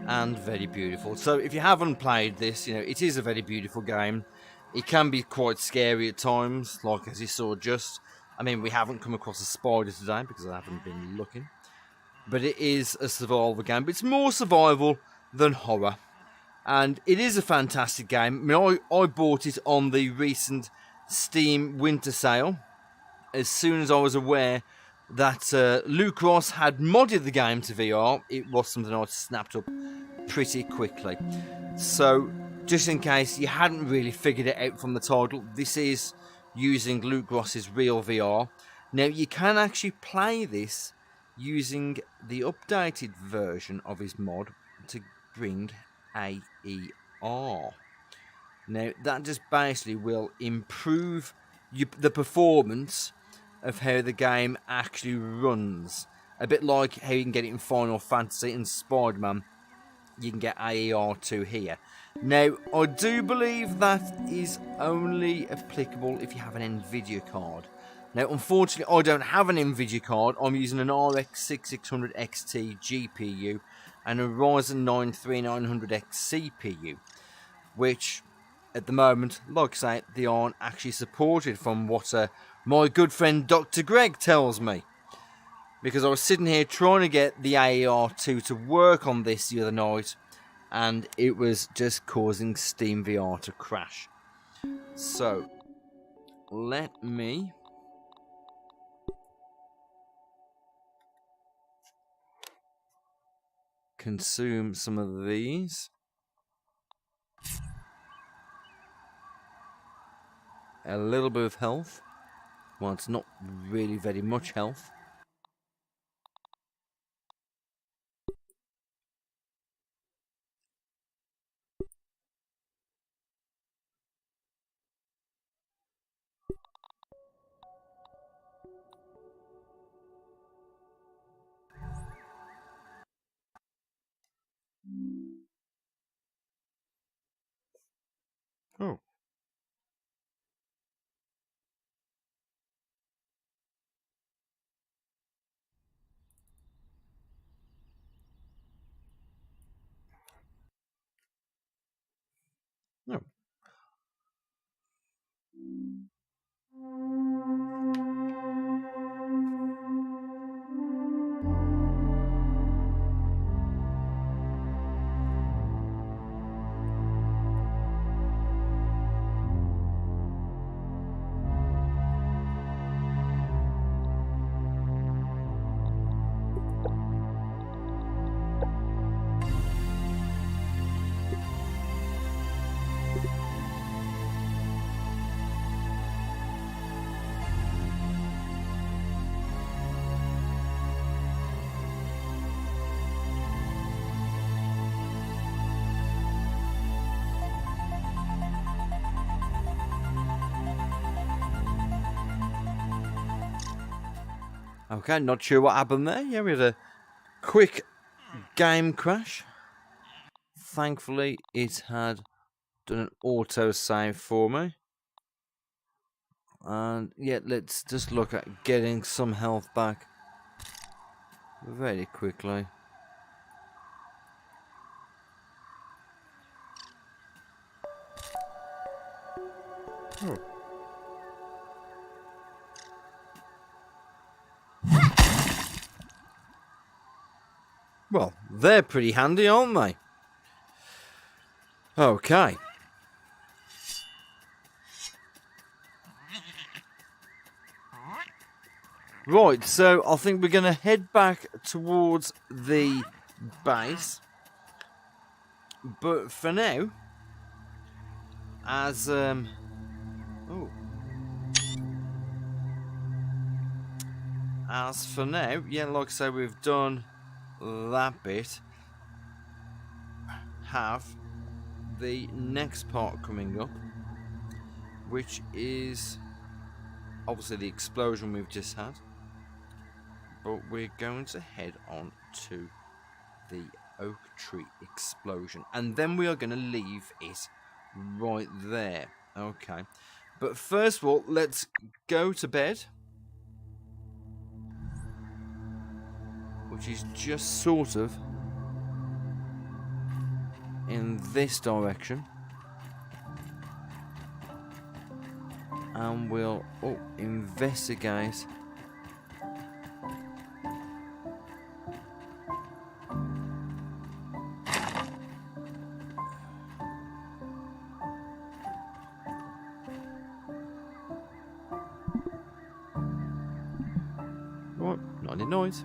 and very beautiful. So if you haven't played this, it is a very beautiful game. It can be quite scary at times, like as you saw just. I mean, we haven't come across a spider today because I haven't been looking. But it is a survival game. But it's more survival than horror. And it is a fantastic game. I mean, I bought it on the recent Steam winter sale. As soon as I was aware that Luke Ross had modded the game to VR, it was something I snapped up pretty quickly. So, just in case you hadn't really figured it out from the title, this is using Luke Ross's real VR. Now, you can actually play this using the updated version of his mod to bring AER. Now, that just basically will improve the performance of how the game actually runs. A bit like how you can get it in Final Fantasy and Spider-Man, you can get AER2 here. Now, I do believe that is only applicable if you have an NVIDIA card. Now, unfortunately, I don't have an NVIDIA card. I'm using an RX 6600 XT GPU and a Ryzen 9 3900X CPU, which, at the moment, like I say, they aren't actually supported from what my good friend Dr. Greg tells me. Because I was sitting here trying to get the AER2 to work on this the other night, and it was just causing Steam VR to crash. So, let me consume some of these. A little bit of health. Well, it's not really very much health. Oh. No. Okay, not sure what happened there. Yeah, we had a quick game crash. Thankfully, it had done an auto save for me. And yeah, let's just look at getting some health back very quickly. Oh. Well, they're pretty handy, aren't they? Okay. Right, so I think we're going to head back towards the base. But for now, as as for now, yeah, like I say, we've done that bit. Have the next part coming up, which is obviously the explosion we've just had. But we're going to head on to the oak tree explosion, and then we are going to leave it right there. Okay, but first of all, let's go to bed, which is just sort of in this direction, and we'll investigate right, not any noise.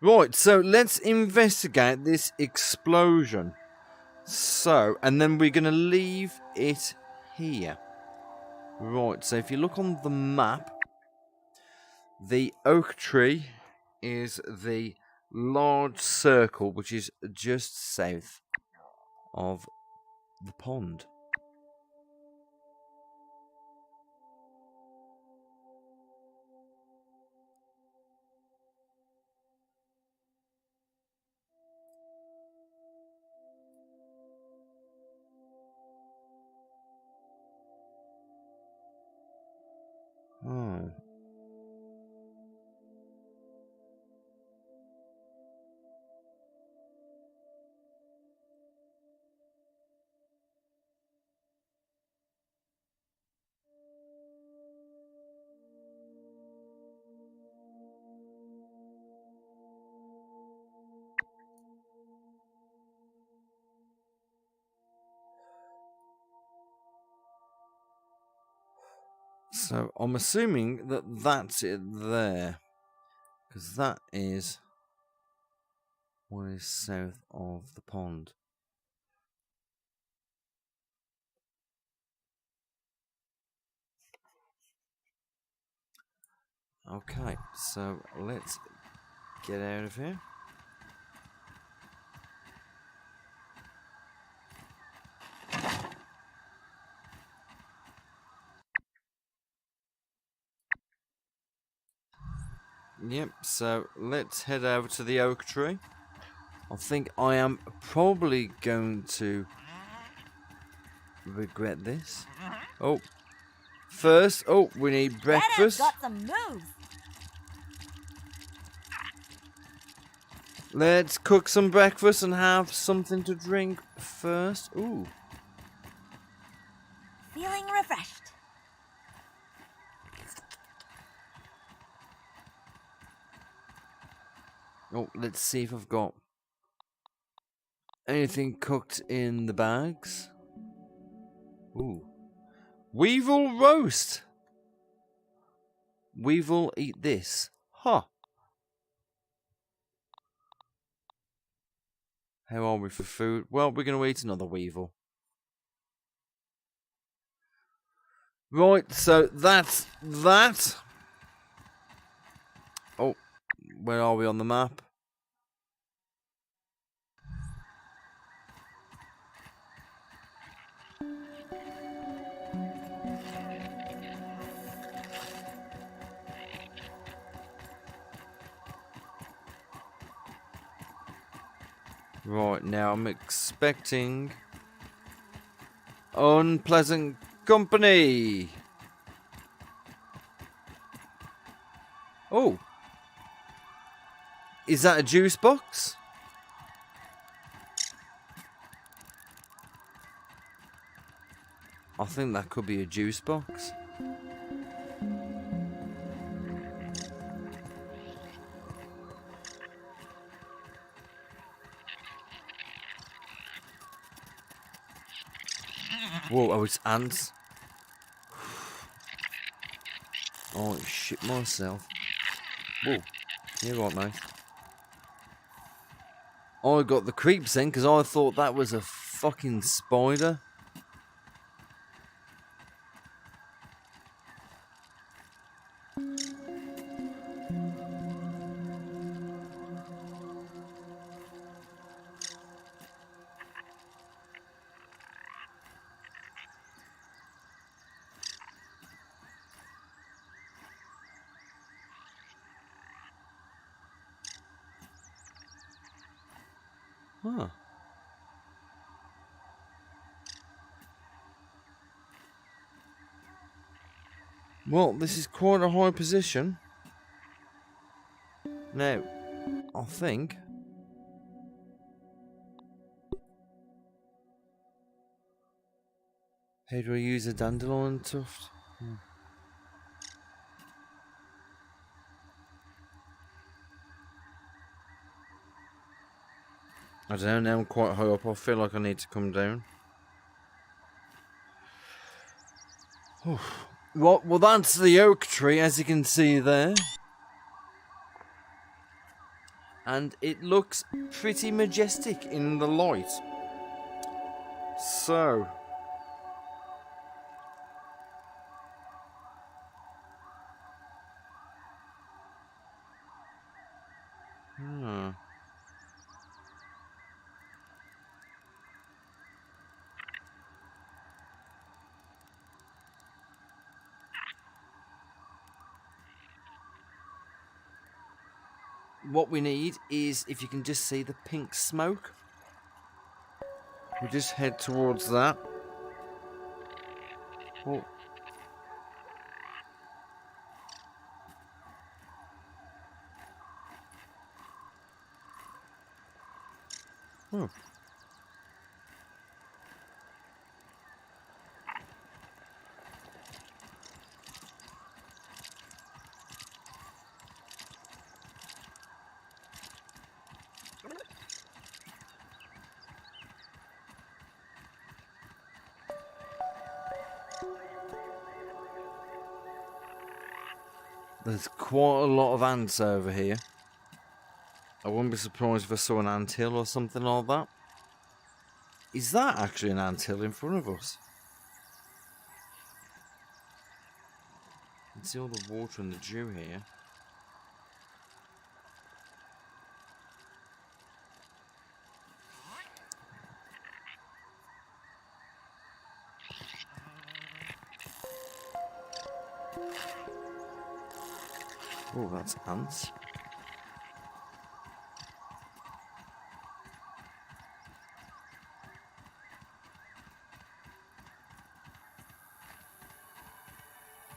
Right, so let's investigate this explosion. So, and then we're going to leave it here. Right, so if you look on the map, the oak tree is the large circle which is just south of the pond. Oh. So I'm assuming that that's it there. Because that is what is south of the pond. Okay, so let's get out of here. Yep, so let's head over to the oak tree. I think I am probably going to regret this. Oh, first, we need breakfast. Dada's got some moves. Let's cook some breakfast and have something to drink first. Ooh. Feeling refreshed. Oh, let's see if I've got anything cooked in the bags. Ooh. Weevil roast. Weevil eat this. Huh. How are we for food? Well, we're going to eat another weevil. Right, so that's that. Oh, where are we on the map? Right, now I'm expecting unpleasant company. Oh. Is that a juice box? I think that could be a juice box. Whoa, oh, it's ants. Oh, shit myself. Whoa, you're right, mate. I got the creeps in because I thought that was a fucking spider. Huh. Well, this is quite a high position. Now, I think... How do I use a dandelion tuft? I don't know, now I'm quite high up. I feel like I need to come down. Well, that's the oak tree, as you can see there. And it looks pretty majestic in the light. So... What we need is, if you can just see the pink smoke, we just head towards that. Oh. Oh. There's quite a lot of ants over here. I wouldn't be surprised if I saw an anthill or something like that. Is that actually an anthill in front of us? You can see all the water and the dew here. Oh, that's ants.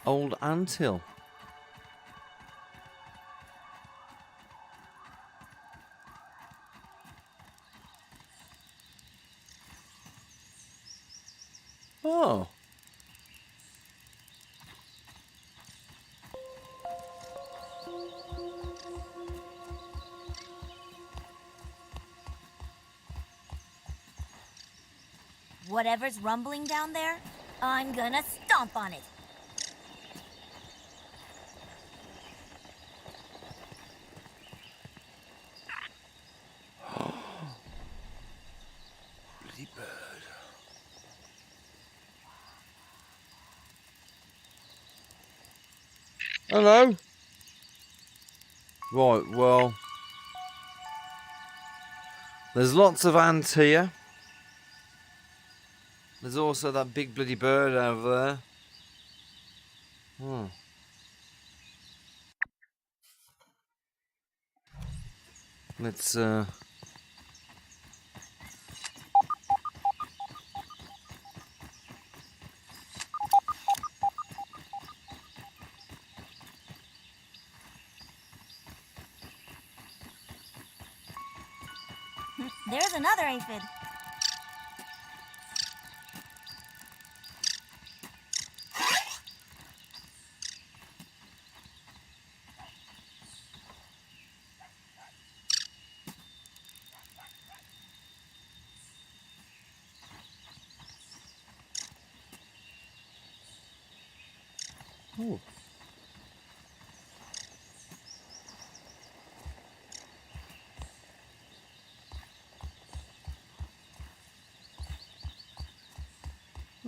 Old anthill. Oh. Whatever's rumbling down there, I'm gonna stomp on it. Bloody bird. Hello. Right, well, there's lots of ants here. There's also that big bloody bird over there. Oh. Let's There's another aphid. oh.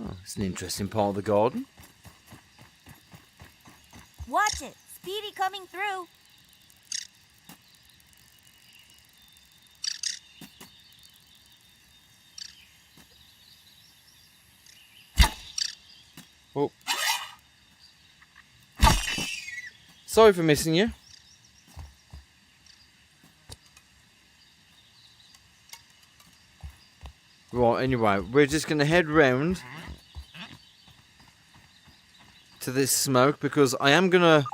Oh, it's an interesting part of the garden. Watch it. Speedy coming through. Oh. Sorry for missing you. Right, anyway, we're just going to head round to this smoke because I am going to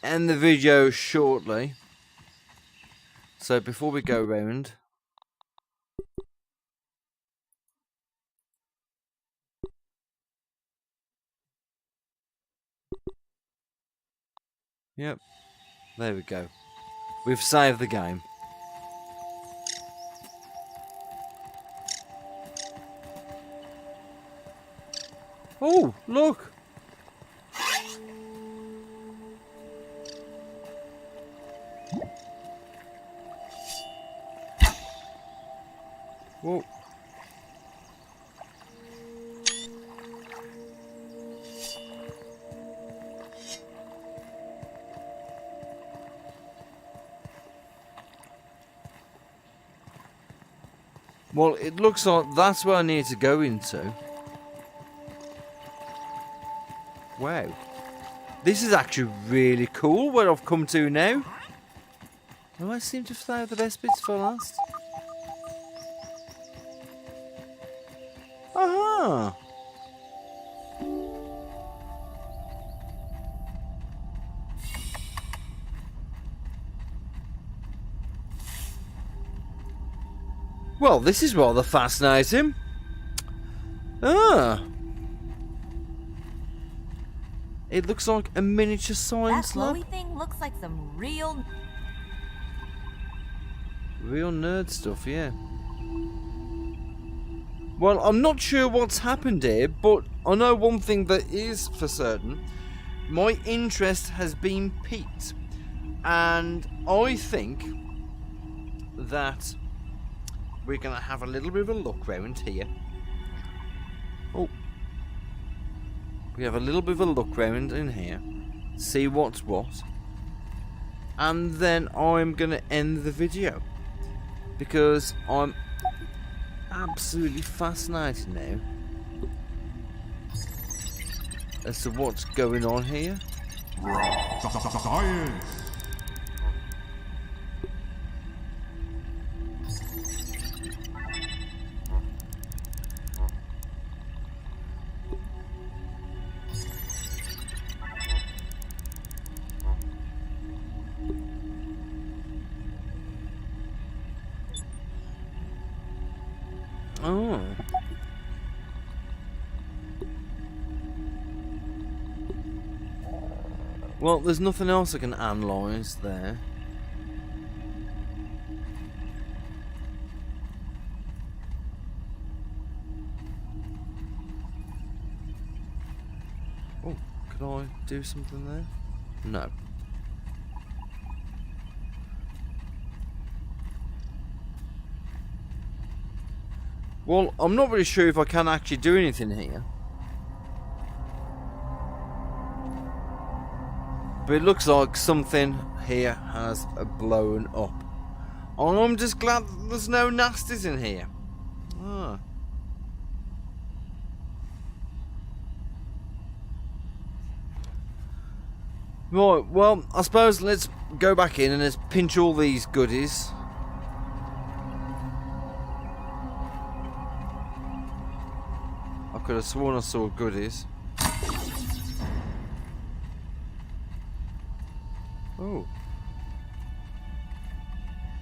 end the video shortly. So before we go round, yep, there we go. We've saved the game. Oh, look! Whoa. Well, it looks like that's where I need to go into. Wow. This is actually really cool where I've come to now. Oh, I seem to save the best bits for last. Aha! Well, this is rather fascinating. Ah. It looks like a miniature That science lab. glowy thing looks like some real... Real nerd stuff, yeah. Well, I'm not sure what's happened here, but I know one thing that is for certain. my interest has been piqued, and I think that we're going to have a little bit of a look round here. Oh, we have a little bit of a look round in here, see what's what, and then I'm going to end the video because I'm absolutely fascinated now as to what's going on here. Science! Oh. Well, there's nothing else I can analyse there. Oh, could I do something there? No. Well, I'm not really sure if I can actually do anything here. But it looks like something here has blown up. I'm just glad that there's no nasties in here. Ah. Right, well, I suppose let's go back in and let's pinch all these goodies. I could have sworn I saw goodies. Oh.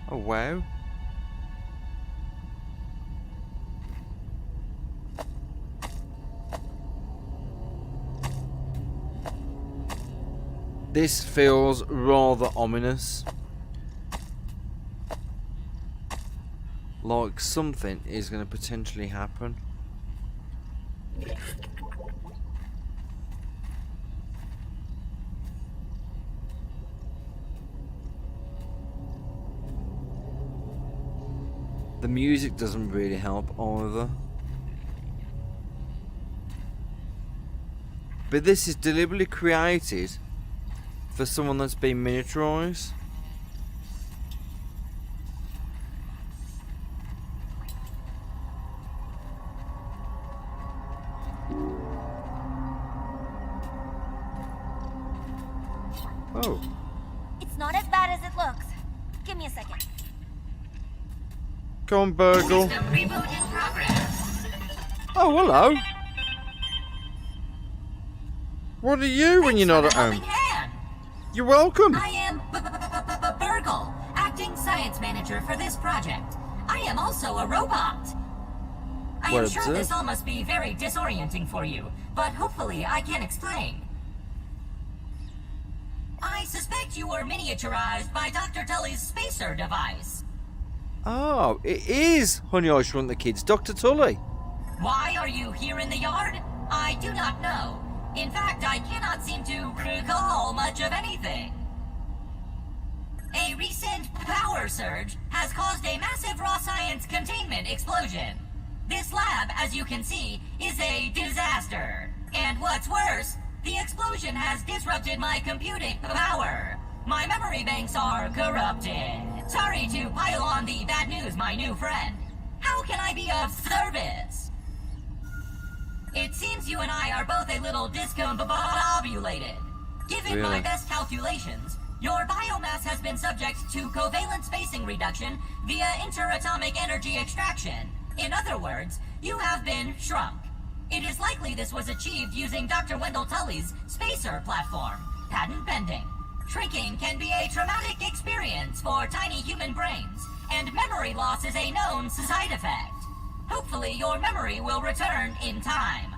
Oh, wow. This feels rather ominous. Like something is going to potentially happen. The music doesn't really help either. But this is deliberately created for someone that's been miniaturized. Oh. It's not as bad as it looks. Give me a second. Come on, Burgle. System reboot in progress. Oh, hello. What are you when you're not at home? Helping hand. You're welcome. I am Burgle, acting science manager for this project. I am also a robot. I am sure this all must be very disorienting for you, but hopefully I can explain. I suspect you were miniaturized by Dr. Tully's spacer device. Oh, it is Honey, I Shrunk the Kids, Dr. Tully. Why are you here in the yard? I do not know. In fact, I cannot seem to recall much of anything. A recent power surge has caused a massive raw science containment explosion. This lab, as you can see, is a disaster. And what's worse, the explosion has disrupted my computing power. My memory banks are corrupted. Sorry to pile on the bad news, my new friend. How can I be of service? It seems you and I are both a little discombobulated. Given my best calculations, your biomass has been subject to covalent spacing reduction via interatomic energy extraction. In other words, you have been shrunk. It is likely this was achieved using Dr. Wendell Tully's spacer platform, patent pending. Shrinking can be a traumatic experience for tiny human brains, and memory loss is a known side effect. Hopefully your memory will return in time.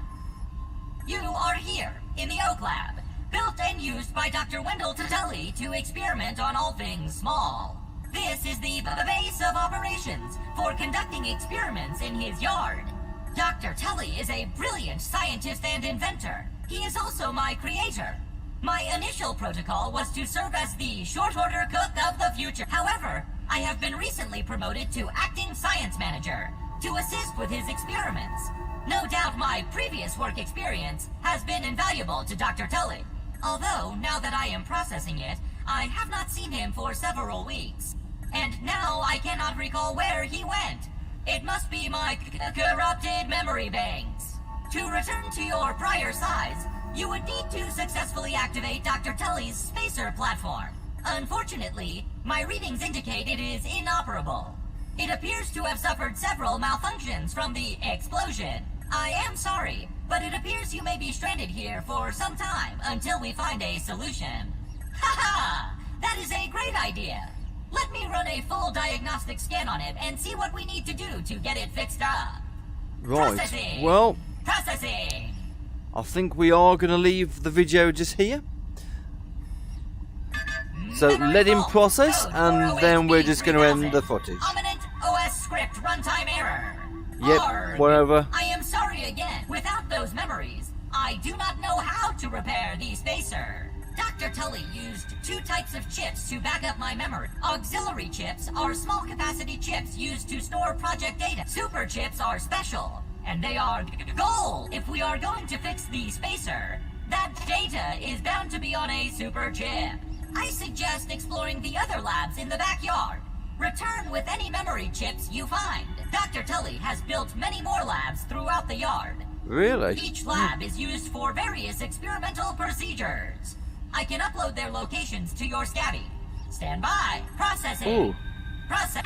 You are here, in the Oak Lab, built and used by Dr. Wendell Tully to experiment on all things small. This is the base of operations for conducting experiments in his yard. Dr. Tully is a brilliant scientist and inventor. He is also my creator. My initial protocol was to serve as the short order cook of the future. However, I have been recently promoted to acting science manager to assist with his experiments. No doubt my previous work experience has been invaluable to Dr. Tully. Although, now that I am processing it, I have not seen him for several weeks. And now I cannot recall where he went. It must be my corrupted memory banks. To return to your prior size, you would need to successfully activate Dr. Tully's spacer platform. Unfortunately, my readings indicate it is inoperable. It appears to have suffered several malfunctions from the explosion. I am sorry, but it appears you may be stranded here for some time until we find a solution. Haha! That is a great idea. Let me run a full diagnostic scan on it and see what we need to do to get it fixed up. Right. Processing. Well, Processing. I think we are going to leave the video just here. So let him process, and then we're just going to end the footage. Ominent OS script runtime error. Yep, Arg. whatever. I am sorry again. Without those memories, I do not know how to repair the spacer. Dr. Tully used 2 types of chips to back up my memory. Auxiliary chips are small capacity chips used to store project data. Super chips are special, and they are gold. If we are going to fix the spacer, that data is bound to be on a super chip. I suggest exploring the other labs in the backyard. Return with any memory chips you find. Dr. Tully has built many more labs throughout the yard. Really? Each lab is used for various experimental procedures. I can upload their locations to your Scabby. Stand by. Processing. Ooh. Process.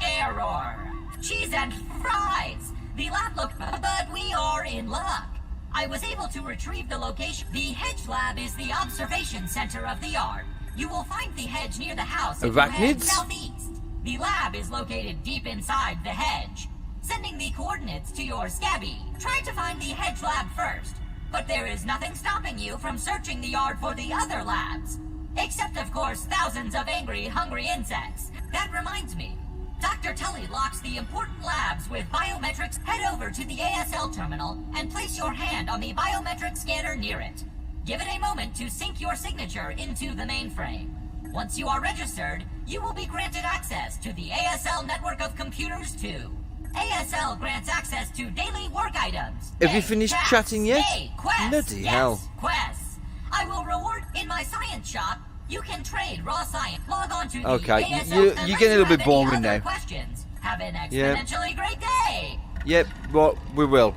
Error. Cheese and fries. The lab looked, but we are in luck. I was able to retrieve the location. The hedge lab is the observation center of the yard. You will find the hedge near the house if you head Arachnids? southeast. The lab is located deep inside the hedge. Sending the coordinates to your Scabby. Try to find the hedge lab first. But there is nothing stopping you from searching the yard for the other labs. Except, of course, thousands of angry, hungry insects. That reminds me. Dr. Tully locks the important labs with biometrics. Head over to the ASL terminal and place your hand on the biometric scanner near it. Give it a moment to sync your signature into the mainframe. Once you are registered, you will be granted access to the ASL network of computers too. ASL grants access to daily work items. Have you finished tasks, chatting yet? quests. Bloody Yes, hell. quests. I will reward in my science shop. You can trade raw science. Log on to the Okay, ASL you're unless getting a little you have bit boring any other now. Questions. Have an Yeah. exponentially great day. Yep, well, we will.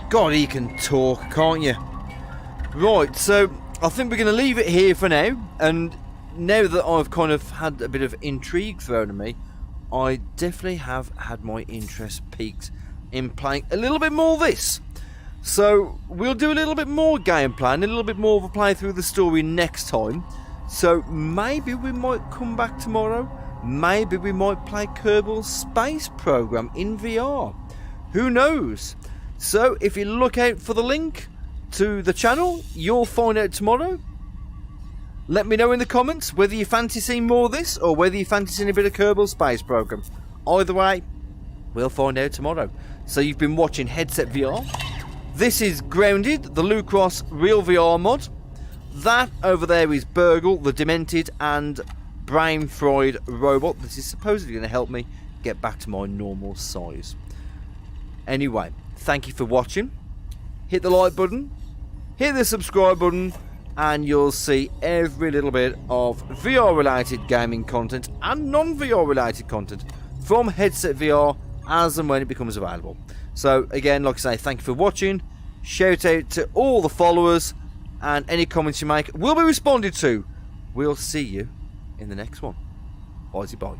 God, he can talk, can't you? Right, so I think we're going to leave it here for now. And now that I've kind of had a bit of intrigue thrown at me, I definitely have had my interest piqued in playing a little bit more of this. So we'll do a little bit more gameplay and a little bit more of a playthrough of the story next time. So maybe we might come back tomorrow. Maybe we might play Kerbal Space Program in VR. Who knows? So if you look out for the link to the channel, you'll find out tomorrow. Let me know in the comments whether you fancy seeing more of this or whether you fancy seeing a bit of Kerbal Space Program. Either way, we'll find out tomorrow. So you've been watching Headset VR. This is Grounded, the Lucross Real VR mod. That over there is Burgle, the demented and brain-fried robot that is supposedly going to help me get back to my normal size. Anyway, thank you for watching. Hit the like button, hit the subscribe button, and you'll see every little bit of VR-related gaming content and non-VR related content from Headset VR as and when it becomes available. So again, like I say, thank you for watching. Shout out to all the followers, and any comments you make will be responded to. We'll see you in the next one. Bye-bye.